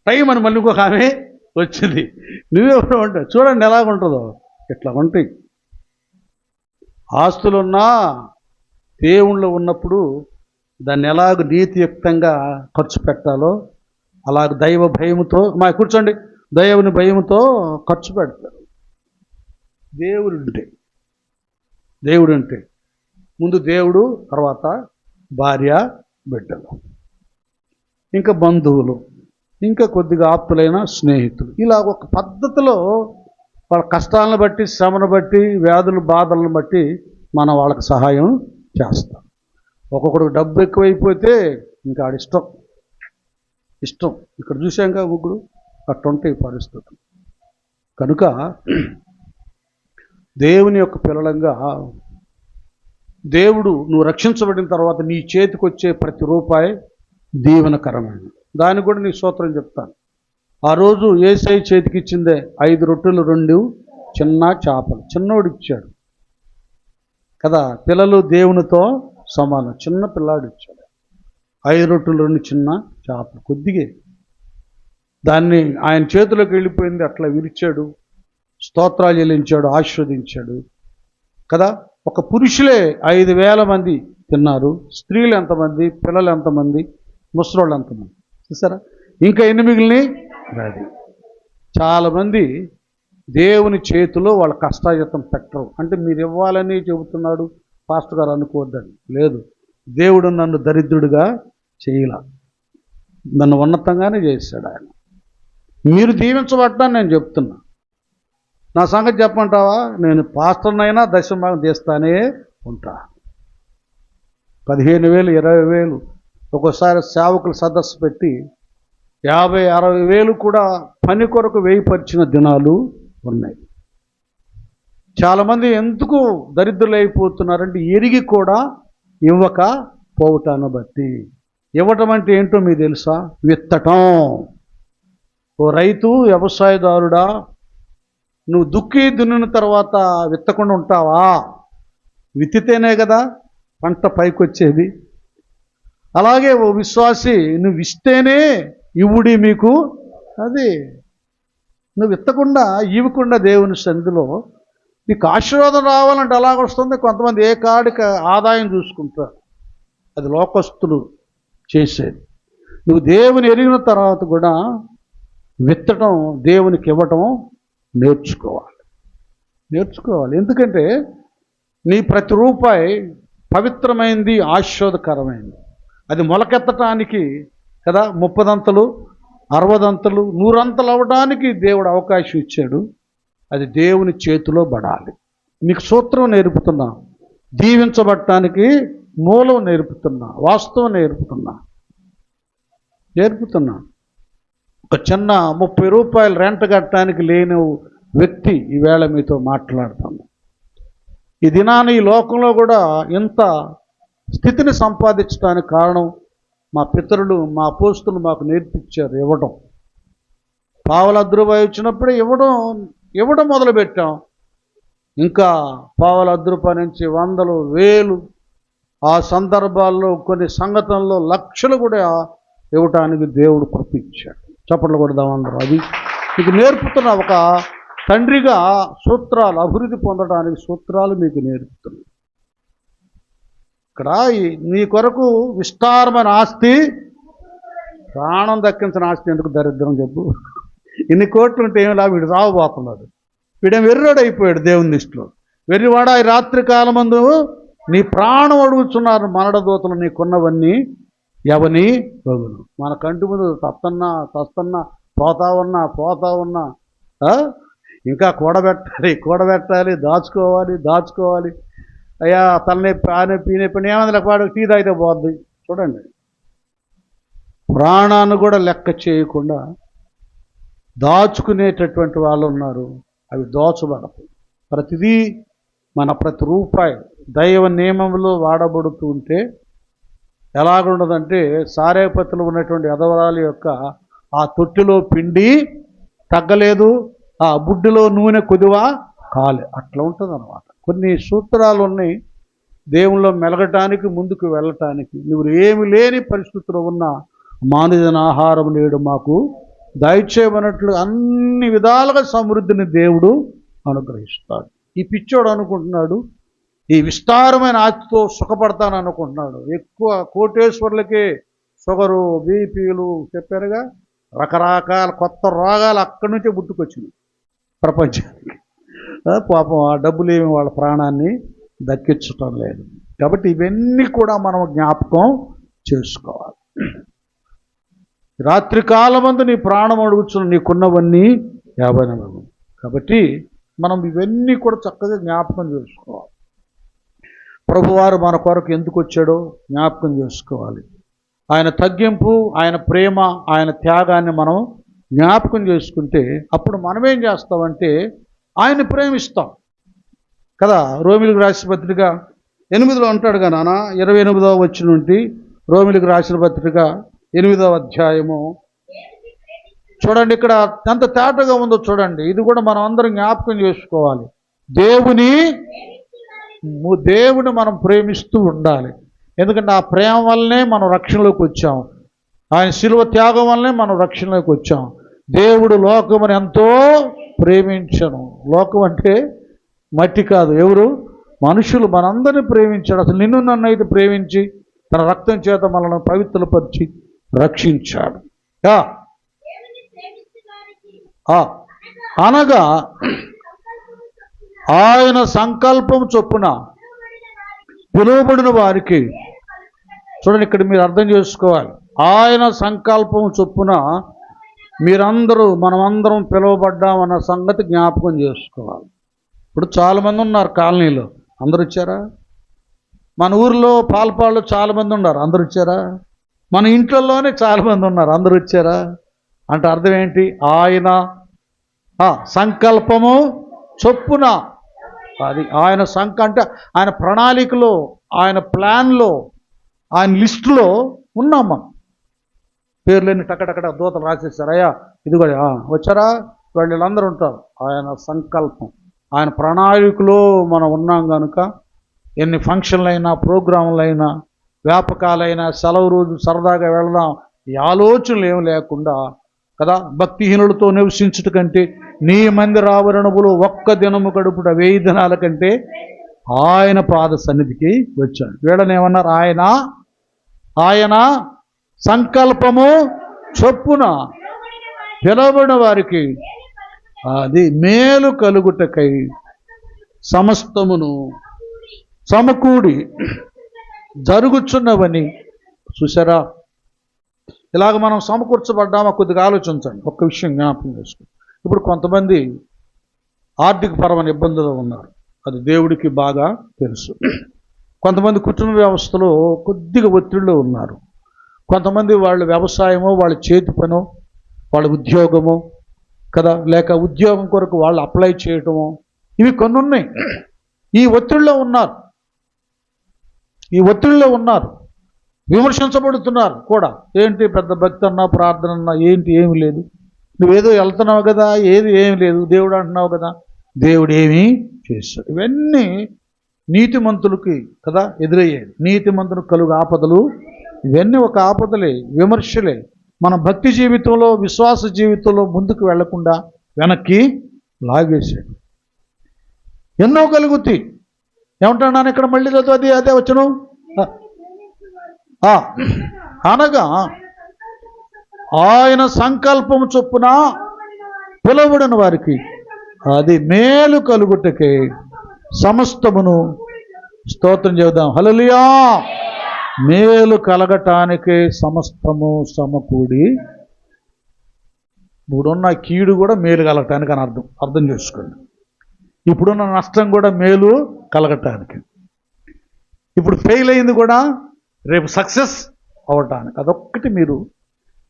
టైం అని మళ్ళీ ఇంకొక ఆమె వచ్చింది. నువ్వెవరు అంటే, చూడండి ఎలాగుంటుందో. ఇట్లా ఉంటాయి ఆస్తులున్నా. దేవుళ్ళు ఉన్నప్పుడు దాన్ని ఎలాగ నీతియుక్తంగా ఖర్చు పెట్టాలో అలాగ దైవ భయముతో, మా కూర్చోండి, దైవుని భయముతో ఖర్చు పెడతారు. దేవుడు అంటే ముందు దేవుడు, తర్వాత భార్య, బిడ్డలు, ఇంకా బంధువులు, ఇంకా కొద్దిగా ఆప్తులైన స్నేహితులు. ఇలా ఒక పద్ధతిలో వాళ్ళ కష్టాలను బట్టి, శ్రమను బట్టి, వ్యాధులు బాధలను బట్టి మనం వాళ్ళకి సహాయం చేస్తాం. ఒక్కొక్కడు డబ్బు ఎక్కువైపోతే ఇంకా ఆడిష్టం ఇష్టం. ఇక్కడ చూసాంగా ముగ్గురు అట్టుంటాయి పరిస్థితులు. కనుక దేవుని యొక్క పిల్లలంగా దేవుడు నువ్వు రక్షించబడిన తర్వాత నీ చేతికి వచ్చే ప్రతి రూపాయి దీవెనకరమైనది. దానికి కూడా నీ స్తోత్రం చెప్తాను. ఆ రోజు యేసయ్య చేతికి ఇచ్చిందే 5 రొట్టెలు 2 చిన్న చేపలు. చిన్నోడు ఇచ్చాడు కదా. పిల్లలు దేవునితో సమానం. చిన్న పిల్లాడు ఇచ్చాడు 5 రొట్టెలు 2 చిన్న చేపలు. కొద్దిగే దాన్ని ఆయన చేతిలోకి వెళ్ళిపోయింది. అట్లా విరిచాడు, స్తోత్రాలు చెల్లించాడు, ఆశీర్వదించాడు కదా. ఒక పురుషులే 5,000 మంది తిన్నారు. స్త్రీలు ఎంతమంది, పిల్లలు ఎంతమంది, ముసలోళ్ళు ఎంతమంది చూసారా. ఇంకా ఎన్ని మిగిలినాయి? అది. చాలామంది దేవుని చేతిలో వాళ్ళ కష్టాజితం పెట్టరు. అంటే మీరు ఇవ్వాలని చెబుతున్నాడు పాస్టర్ గారు అనుకోవద్దని లేదు. దేవుడు నన్ను దరిద్రుడిగా చేయలా, నన్ను ఉన్నతంగానే చేశాడు ఆయన. మీరు దీవించబడ్డాన్ని నేను చెప్తున్నా. నా సంగతి చెప్పమంటావా? నేను పాస్టర్నైనా దశమభాగం తీస్తానే ఉంటా. 15,000, 20,000 ఒక్కోసారి సేవకులు సదస్సు పెట్టి 50-60 వేలు కూడా పని కొరకు వేయపరిచిన దినాలు ఉన్నాయి. చాలామంది ఎందుకు దరిద్రులైపోతున్నారంటే ఎరిగి కూడా ఇవ్వక పోవటాన్ని బట్టి. ఇవ్వటం అంటే ఏంటో మీకు తెలుసా? విత్తటం. ఓ రైతు, వ్యవసాయదారుడా, నువ్వు దుక్కి దున్నిన తర్వాత విత్తకుండా ఉంటావా? విత్తితేనే కదా పంట పైకొచ్చేది. అలాగే ఓ విశ్వాసి, నువ్వు ఇస్తేనే ఇవుడి మీకు. అది నువ్వు విత్తకుండా ఇవ్వకుండా దేవుని సన్నిధిలో నీకు ఆశీర్వాదం రావాలంటే అలాగొస్తుంది. కొంతమంది ఏ కాడికి ఆదాయం చూసుకుంటారు. అది లోకస్తులు చేసేది. నువ్వు దేవుని ఎరిగిన తర్వాత కూడా విత్తడం, దేవునికి ఇవ్వటం నేర్చుకోవాలి. ఎందుకంటే నీ ప్రతి రూపాయి పవిత్రమైంది, ఆశీర్వాదకరమైంది. అది మొలకెత్తటానికి కదా 30 దంతలు, 60 దంతలు, 100 అంతలు అవ్వడానికి దేవుడు అవకాశం ఇచ్చాడు. అది దేవుని చేతిలో పడాలి. మీకు సూత్రం నేర్పుతున్నా, దీవించబడటానికి మూలం నేర్పుతున్నా, వాస్తవం నేర్పుతున్నా. ఒక చిన్న 30 రూపాయలు రెంట్ కట్టడానికి లేని వ్యక్తి ఈవేళ మీతో మాట్లాడుతాను. ఈ దినాన ఈ లోకంలో కూడా ఇంత స్థితిని సంపాదించడానికి కారణం మా పితరులు, మా అపోస్తులు మాకు నేర్పించారు. ఇవ్వడం. ₹1 వచ్చినప్పుడే ఇవ్వడం మొదలుపెట్టాం. ఇంకా ₹1 నుంచి 100, 1000, ఆ సందర్భాల్లో కొన్ని సంఘటనల్లో లక్షలు కూడా ఇవ్వటానికి దేవుడు కృపించాడు. చప్పట్లు కొడదాం అందరూ. అది మీకు నేర్పుతున్న ఒక తండ్రిగా సూత్రాలు, అభివృద్ధి పొందడానికి సూత్రాలు మీకు నేర్పుతున్నా. ఇక్కడ నీ కొరకు విస్తారమైన ఆస్తి, ప్రాణం దక్కించిన ఆస్తి ఎందుకు దరిద్రం చెప్పు? ఇన్ని కోట్లు ఉంటే ఏమి లా? వీడు రావబోతున్నాడు. వీడేం వెర్రోడు అయిపోయాడు దేవుని దృష్టిలో. వెర్రివాడ, ఈ రాత్రి కాలమందు నీ ప్రాణం అడుగుతున్నారు మరణదూతలు. నీకున్నవన్నీ ఎవని వగును. మన కంటి ముందు తస్తన్నా పోతా ఉన్నా ఇంకా కూడబెట్టాలి, దాచుకోవాలి. అయ్యా తలనొప్పి, ఆ నొప్పి, ఈ నొప్పి, ఏమంది వాడు టీ తాగితే పోద్ది. చూడండి, ప్రాణాన్ని కూడా లెక్క చేయకుండా దాచుకునేటటువంటి వాళ్ళు ఉన్నారు. అవి దోచబడవు. ప్రతిదీ ప్రతి రూపాయి దైవ నియమంలో వాడబడుతూ ఉంటే ఎలాగుండదంటే, సారేపతిలో ఉన్నటువంటి ఎదవరాలి యొక్క ఆ తొట్టిలో పిండి తగ్గలేదు, ఆ బుడ్డిలో నూనె కుదివా కాలే. అట్లా ఉంటుంది అన్నమాట. కొన్ని సూత్రాలు ఉన్నాయి దేవుల్లో మెలగటానికి, ముందుకు వెళ్ళటానికి. నువ్వు ఏమి లేని పరిస్థితుల్లో ఉన్న మానవుని ఆహారం నేడు మాకు దయచేయమన్నట్లు అన్ని విధాలుగా సమృద్ధిని దేవుడు అనుగ్రహిస్తాడు. ఈ పిచ్చోడు అనుకుంటున్నాడు ఈ విస్తారమైన ఆస్తితో సుఖపడతాను అనుకుంటున్నాడు. ఎక్కువ కోటేశ్వర్లకే షుగరు, బీపీలు చెప్పారుగా, రకరకాల కొత్త రోగాలు అక్కడి నుంచే పుట్టుకొచ్చినాయి ప్రపంచానికి. పాపం ఆ డబ్బులు ఏమి వాళ్ళ ప్రాణాన్ని దక్కించటం లేదు. కాబట్టి ఇవన్నీ కూడా మనం జ్ఞాపకం చేసుకోవాలి. రాత్రి కాలమందు నీ ప్రాణం అడుగుచున్న నీకున్నవన్నీ 50. కాబట్టి మనం ఇవన్నీ కూడా చక్కగా జ్ఞాపకం చేసుకోవాలి. ప్రభువారు మన కొరకు ఎందుకు వచ్చాడో జ్ఞాపకం చేసుకోవాలి. ఆయన తగ్గింపు, ఆయన ప్రేమ, ఆయన త్యాగాన్ని మనం జ్ఞాపకం చేసుకుంటే అప్పుడు మనమేం చేస్తామంటే ఆయన్ని ప్రేమిస్తాం కదా. రోమిలకు రాసిన పత్రిక 8లో అంటాడుగా నాన్న, 28వ వచనం నుండి రోమిలకు రాసిన పత్రిక 8వ అధ్యాయము చూడండి. ఇక్కడ ఎంత తేటగా ఉందో చూడండి. ఇది కూడా మనం అందరం జ్ఞాపకం చేసుకోవాలి. దేవుని మనం ప్రేమిస్తూ ఉండాలి. ఎందుకంటే ఆ ప్రేమ వల్లనే మనం రక్షణలోకి వచ్చాం. ఆయన శిలువ త్యాగం వల్లనే మనం రక్షణలోకి వచ్చాం. దేవుడు లోకమును ఎంతో ప్రేమించను. లోకం అంటే మట్టి కాదు, ఎవరు? మనుషులు. మనందరినీ ప్రేమించాడు. అసలు నిన్ను నన్ను అయితే ప్రేమించి తన రక్తం చేత మనల్ని పవిత్రపరిచి రక్షించాడు. అనగా ఆయన సంకల్పం చొప్పున పిలువబడిన వారికి. చూడండి, ఇక్కడ మీరు అర్థం చేసుకోవాలి. ఆయన సంకల్పం చొప్పున మీరందరూ, మనమందరం పిలువబడ్డామన్న సంగతి జ్ఞాపకం చేసుకోవాలి. ఇప్పుడు చాలామంది ఉన్నారు కాలనీలో. అందరు వచ్చారా? మన ఊరిలో పాల్పాళ్ళు చాలామంది ఉన్నారు. అందరు వచ్చారా? మన ఇంట్లోనే చాలామంది ఉన్నారు. అందరూ వచ్చారా అంటే అర్థం ఏంటి? ఆయన సంకల్పము చొప్పున, అది ఆయన అంటే ఆయన ప్రణాళికలో, ఆయన ప్లాన్లో, ఆయన లిస్టులో ఉన్నాం మనం. పేర్లేని టక్కటక్కడ దూతలు రాసేస్తారు. అయ్యా ఇది కూడా వచ్చారా, వీళ్ళందరూ ఉంటారు. ఆయన సంకల్పం, ఆయన ప్రణాళికలో మనం ఉన్నాం కనుక ఎన్ని ఫంక్షన్లైనా, ప్రోగ్రాంలైనా, వ్యాపకాలైనా, సెలవు రోజు సరదాగా వెళదాం ఈ ఆలోచనలు ఏమి లేకుండా కదా, భక్తిహీనులతో నివసించుట కంటే నీ మందిరావరణములో ఒక్క దినము గడుపుట 1000 దినాల కంటే ఆయన పాద సన్నిధికి వచ్చాడు. వీళ్ళనేమన్నారు? ఆయన సంకల్పము చొప్పున పిలవబడిన వారికి అది మేలు కలుగుటకై సమస్తమును సమకూడి జరుగుచున్నవని. చూసారా, ఇలాగ మనం సమకూర్చబడ్డామా? కొద్దిగా ఆలోచించండి. ఒక్క విషయం జ్ఞాపకం చేసుకోండి. ఇప్పుడు కొంతమంది ఆర్థిక పరమైన ఇబ్బందులు ఉన్నారు, అది దేవుడికి బాగా తెలుసు. కొంతమంది కుటుంబ వ్యవస్థలో కొద్దిగా ఒత్తిడిలో ఉన్నారు. కొంతమంది వాళ్ళ వ్యవసాయమో, వాళ్ళ చేతి పనో, వాళ్ళ ఉద్యోగమో కదా, లేక ఉద్యోగం కొరకు వాళ్ళు అప్లై చేయటమో, ఇవి కొన్ని ఉన్నాయి. ఈ ఒత్తిడిలో ఉన్నారు, విమర్శించబడుతున్నారు కూడా. ఏంటి పెద్ద భక్తి అన్నా, ప్రార్థన అన్నా ఏంటి, ఏమి లేదు, నువ్వేదో వెళ్తున్నావు కదా, ఏమి లేదు, దేవుడు అంటున్నావు కదా, దేవుడు ఏమీ చేస్తాడు. ఇవన్నీ నీతిమంతులకి కదా ఎదురయ్యేది. నీతిమంతులకు కలుగు ఆపదలు, ఇవన్నీ ఒక ఆపదలే, విమర్శలే. మన భక్తి జీవితంలో, విశ్వాస జీవితంలో ముందుకు వెళ్లకుండా వెనక్కి లాగేసాడు. ఎన్నో కలుగుతాయి. ఏమంటున్నాను ఇక్కడ మళ్ళీ అదే వచ్చను. అనగా ఆయన సంకల్పం చొప్పున పిలువబడిన వారికి అది మేలు కలుగుటకే సమస్తమును, స్తోత్రం చెబుదాం హల్లెలూయా, మేలు కలగటానికే సమస్తము సమకూడి. ఇప్పుడున్న కీడు కూడా మేలు కలగటానికి అని అర్థం చేసుకోండి. ఇప్పుడున్న నష్టం కూడా మేలు కలగటానికి. ఇప్పుడు ఫెయిల్ అయింది కూడా రేపు సక్సెస్ అవటానికి. అదొక్కటి మీరు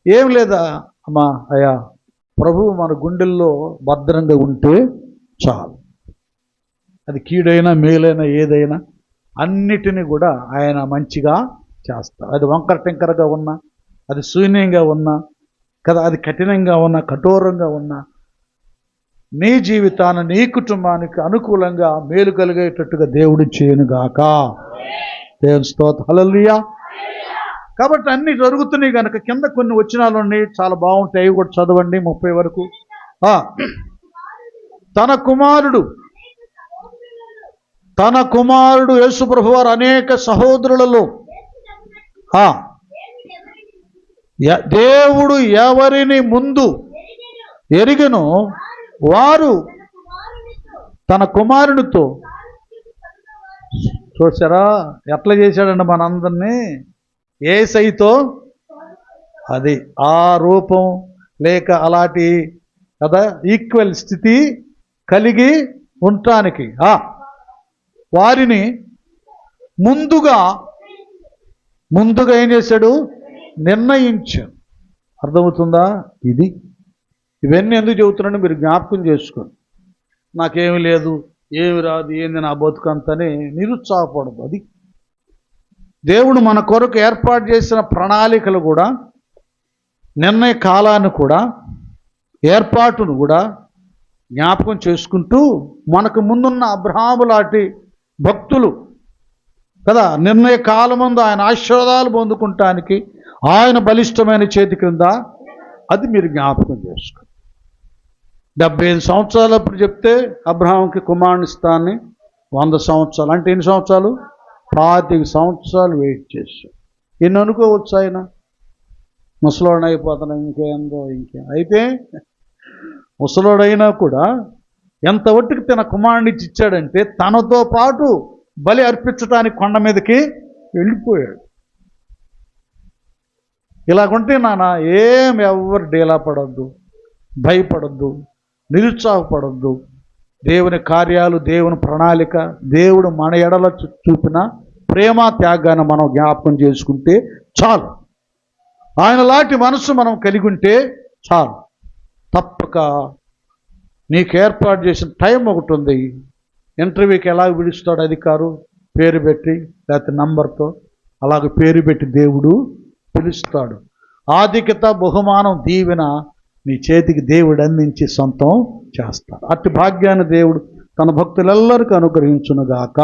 ఏం లేదా అమ్మా, అయ్యా ప్రభువు మన గుండెల్లో భద్రంగా ఉంటే చాలు. అది కీడైనా మేలైనా ఏదైనా అన్నిటినీ కూడా ఆయన మంచిగా చేస్తారు. అది వంకర టింకరగా ఉన్నా, అది శూన్యంగా ఉన్నా కదా, అది కఠినంగా ఉన్నా, కఠోరంగా ఉన్నా, నీ జీవితాన్ని, నీ కుటుంబానికి అనుకూలంగా మేలు కలిగేటట్టుగా దేవుడు చేయనుగాక. దేవుని స్తోత్రం హల్లెలూయా. కాబట్టి అన్నీ జరుగుతున్నాయి కనుక కింద కొన్ని వచనాలు ఉన్నాయి, చాలా బాగుంటాయి. అవి కూడా చదవండి 30 వరకు. తన కుమారుడు యేసు ప్రభువారు అనేక సహోదరులలో దేవుడు ఎవరిని ముందు ఎరిగెనో వారు తన కుమారునితో. చూసారా ఎట్లా చేశాడండి మనందరినీ? యేసయ్యతో అది ఆ రూపం లేక అలాంటి కదా ఈక్వల్ స్థితి కలిగి ఉండటానికి వారిని ముందుగా ఏం చేశాడు? నిర్ణయించాడు. అర్థమవుతుందా? ఇవన్నీ ఎందుకు చెబుతున్నాను మీరు జ్ఞాపకం చేసుకోండి. నాకేమి లేదు, ఏమి రాదు, ఏంది నా బతుకంతని నిరుత్సాహపడదు. అది దేవుడు మన కొరకు ఏర్పాటు చేసిన ప్రణాళికలు కూడా, నిర్ణయ కాలాన్ని కూడా, ఏర్పాటును కూడా జ్ఞాపకం చేసుకుంటూ మనకు ముందున్న అబ్రహాము లాంటి భక్తులు కదా నిర్ణయ కాలమందు ఆయన ఆశీర్వాదాలు పొందుకుంటానికి ఆయన బలిష్టమైన చేతి క్రింద, అది మీరు జ్ఞాపకం చేసుకోండి. 75 సంవత్సరాలు అప్పుడు చెప్తే అబ్రహాంకి కుమారునిస్తాన్ని 100 సంవత్సరాలు అంటే ఎన్ని సంవత్సరాలు? 25 సంవత్సరాలు వెయిట్ చేశాడు. ఎన్ని అనుకోవచ్చు, ఆయన ముసలోడు అయిపోతాను ఇంకేందో అయితే ముసలోడైనా కూడా ఎంత ఒట్టుకు తన కుమారుని ఇచ్చాడంటే తనతో పాటు బలి అర్పించడానికి కొండ మీదకి వెళ్ళిపోయాడు. ఇలాగుంటే నాన్న ఎవరు డీలా పడద్దు, భయపడద్దు, నిరుత్సాహపడద్దు. దేవుని కార్యాలు, దేవుని ప్రణాళిక, దేవుడు మన ఎడల చూపిన ప్రేమ త్యాగాన్ని మనం జ్ఞాపకం చేసుకుంటే చాలు. ఆయనలాంటి మనసు మనం కలిగి ఉంటే చాలు. తప్పక నీకు ఏర్పాటు చేసిన టైం ఒకటి ఉంది. ఇంటర్వ్యూకి ఎలా పిలుస్తాడు అధికారు? పేరు పెట్టి లేకపోతే నంబర్తో అలాగ పేరు పెట్టి దేవుడు పిలుస్తాడు. ఆధిక్యత, బహుమానం, దీవెన నీ చేతికి దేవుడు అందించి సొంతం చేస్తాడు. అట్టి భాగ్యాన్ని దేవుడు తన భక్తులెల్లరికీ అనుగ్రహించునుగాక.